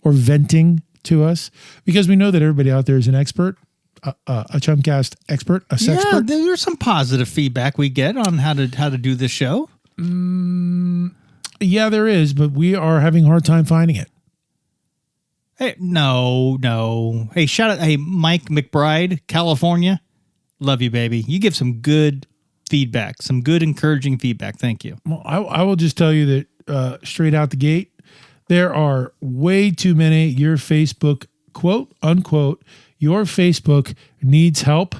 or venting to us, because we know that everybody out there is an expert, a Chumcast expert, a sexpert. Yeah, there's some positive feedback we get on how to do this show. Yeah, there is, but we are having a hard time finding it. Hey, no. Hey, shout out, hey, Mike McBride, California. Love you, baby. You give some good feedback, some good encouraging feedback. Thank you. Well, I will just tell you that straight out the gate, there are way too many your Facebook, quote, unquote, your Facebook needs help.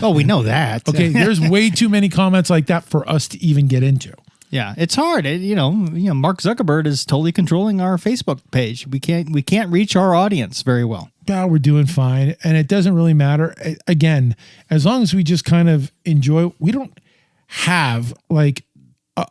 Oh, we know that. Okay, there's way too many comments like that for us to even get into. Yeah, it's hard. Mark Zuckerberg is totally controlling our Facebook page. We can't reach our audience very well. Yeah, we're doing fine, and it doesn't really matter. Again, as long as we just kind of enjoy, we don't have like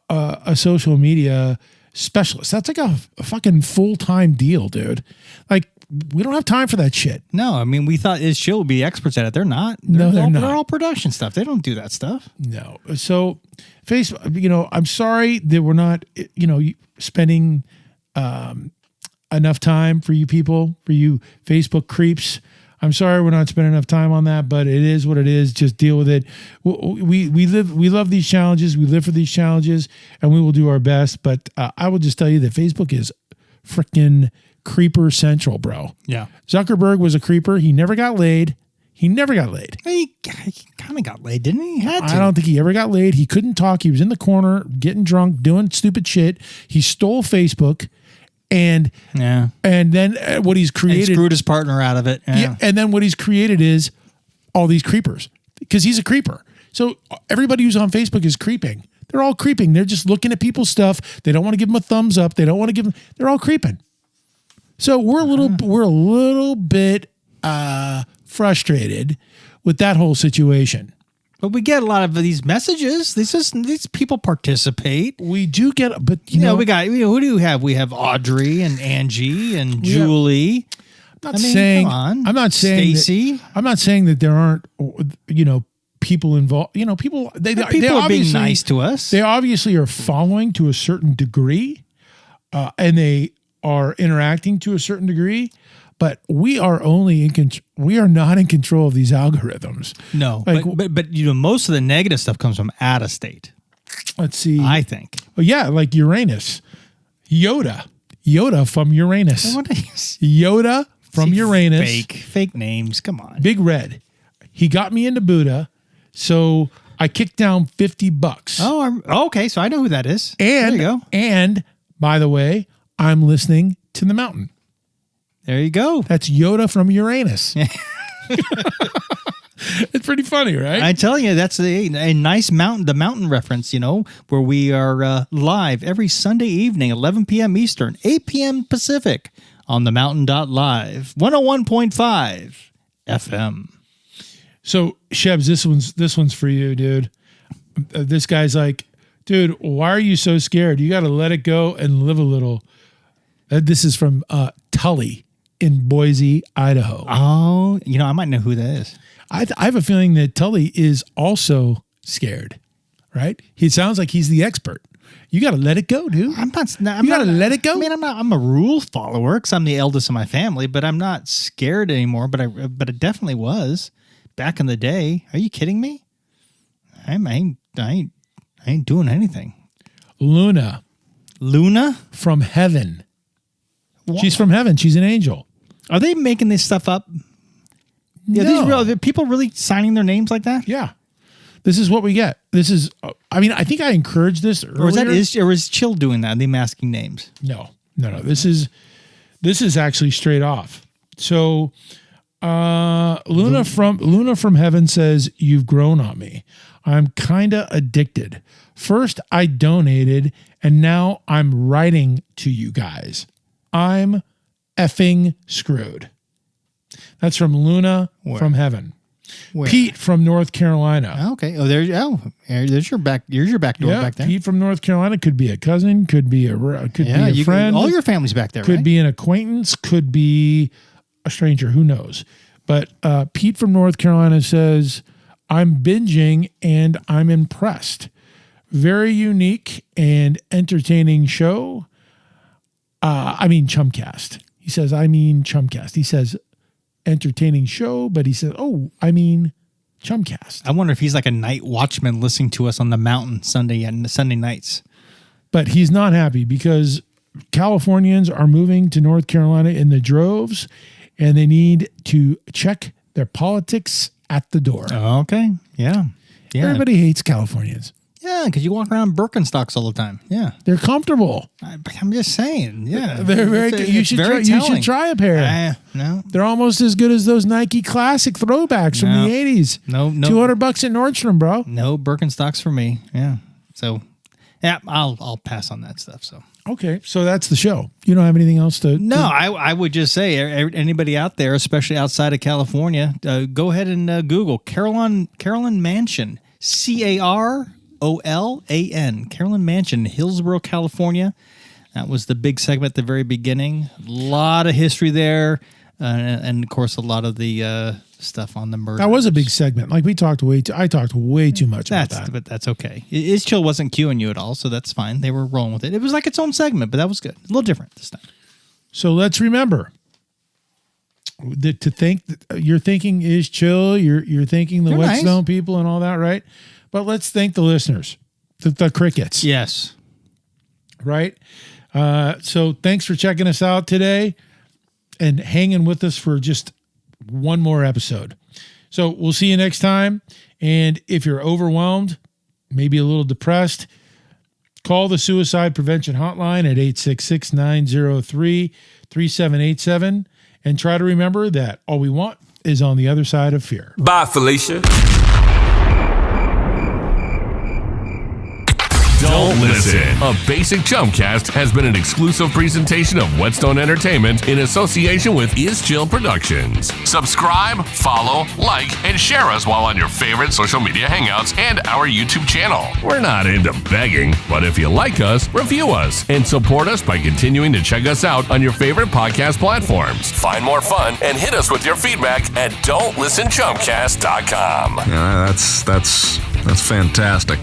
a social media specialist. That's like a fucking full-time deal, dude. Like, we don't have time for that shit. No, I mean, we thought Is Chill would be experts at it. They're not. They're not. They're all production stuff. They don't do that stuff. No. So, Facebook, I'm sorry that we're not, spending enough time for you people, for you Facebook creeps. I'm sorry we're not spending enough time on that, but it is what it is. Just deal with it. We love these challenges. We live for these challenges, and we will do our best. But I will just tell you that Facebook is freaking creeper central, bro. Yeah. Zuckerberg was a creeper. He never got laid. He kind of got laid, didn't he? He had to. I don't think he ever got laid. He couldn't talk. He was in the corner getting drunk, doing stupid shit. He stole Facebook, And then what he's created, and screwed his partner out of it. Yeah. And then what he's created is all these creepers, because he's a creeper. So everybody who's on Facebook is creeping. They're all creeping. They're just looking at people's stuff. They don't want to give them a thumbs up. They don't want to give them. They're all creeping. So we're a little bit frustrated with that whole situation. But we get a lot of these messages. These people participate. We do get, but we got. Who do we have? We have Audrey and Angie and Julie. I'm not saying. I'm not saying Stacy. I'm not saying that there aren't, people involved. People. They are being nice to us. They obviously are following to a certain degree, and they are interacting to a certain degree. But we are not in control of these algorithms. No, but most of the negative stuff comes from out of state. Let's see. I think. Oh yeah, like Uranus, Yoda from Uranus. Yoda from Uranus. Fake names. Come on. Big Red. He got me into Buddha, so I kicked down $50. Oh, okay. So I know who that is. And there you go. And by the way, I'm listening to The Mountain. There you go. That's Yoda from Uranus. It's pretty funny, right? I tell you, that's a nice mountain, the mountain reference, where we are live every Sunday evening, 11 p.m. Eastern, 8 p.m. Pacific on the mountain.live, 101.5 FM. So, Shebs, this one's for you, dude. This guy's like, dude, why are you so scared? You got to let it go and live a little. This is from Tully in Boise, Idaho. Oh, I might know who that is. I have a feeling that Tully is also scared, right? He sounds like he's the expert. You got to let it go, dude. You got to let it go. I mean, I'm a rule follower because I'm the eldest in my family, but I'm not scared anymore. But it definitely was back in the day. Are you kidding me? I ain't doing anything. Luna from heaven. What? She's from heaven. She's an angel. Are they making this stuff up? Yeah, no. Are people really signing their names like that? Yeah. This is what we get. This is, I think I encouraged this earlier. Or is Chill doing that? Are they masking names? No. This is actually straight off. So, Luna from heaven says, "You've grown on me. I'm kinda addicted. First I donated and now I'm writing to you guys. I'm effing screwed." That's from Luna from heaven. Where? Pete from North Carolina. Okay. Oh, there's your back. Here's your back door back there. Pete from North Carolina could be a cousin, could be a friend. All your family's back there. Could be an acquaintance, could be a stranger. Who knows? But Pete from North Carolina says, "I'm binging and I'm impressed. Very unique and entertaining show." Chumcast. He says, Chumcast. He says, entertaining show, but he says, Chumcast. I wonder if he's like a night watchman listening to us on the mountain Sunday nights. But he's not happy because Californians are moving to North Carolina in the droves, and they need to check their politics at the door. Okay. Yeah. Everybody hates Californians. Yeah, because you walk around Birkenstocks all the time. Yeah, they're comfortable. I'm just saying. Yeah, they're very. You should try a pair. No, they're almost as good as those Nike Classic throwbacks from the '80s. No, $200 at Nordstrom, bro. No Birkenstocks for me. Yeah, so I'll pass on that stuff. So okay, so that's the show. You don't have anything else to? No, I would just say anybody out there, especially outside of California, go ahead and Google Carolands Mansion. CAROLAN, Carolands Mansion, Hillsborough, California. That was the big segment at the very beginning. A lot of history there, and of course, a lot of the stuff on the murder. That was a big segment. Like I talked way too much about that. But that's okay. His Chill wasn't cueing you at all, so that's fine. They were rolling with it. It was like its own segment, but that was good. A little different this time. So let's remember that to think that you're thinking is chill. You're thinking the Whetstone people and all that, right? But let's thank the listeners, the crickets. Yes. Right? So thanks for checking us out today and hanging with us for just one more episode. So we'll see you next time. And if you're overwhelmed, maybe a little depressed, Call the Suicide Prevention Hotline at 866-903-3787 and try to remember that all we want is on the other side of fear. Bye, Felicia. Don't listen. A Basic Chumcast has been an exclusive presentation of Whetstone Entertainment in association with Is Chill Productions. Subscribe, follow, like, and share us while on your favorite social media hangouts and our YouTube channel. We're not into begging, but if you like us, review us and support us by continuing to check us out on your favorite podcast platforms. Find more fun and hit us with your feedback at don'tlistenchumcast.com. Yeah, that's fantastic.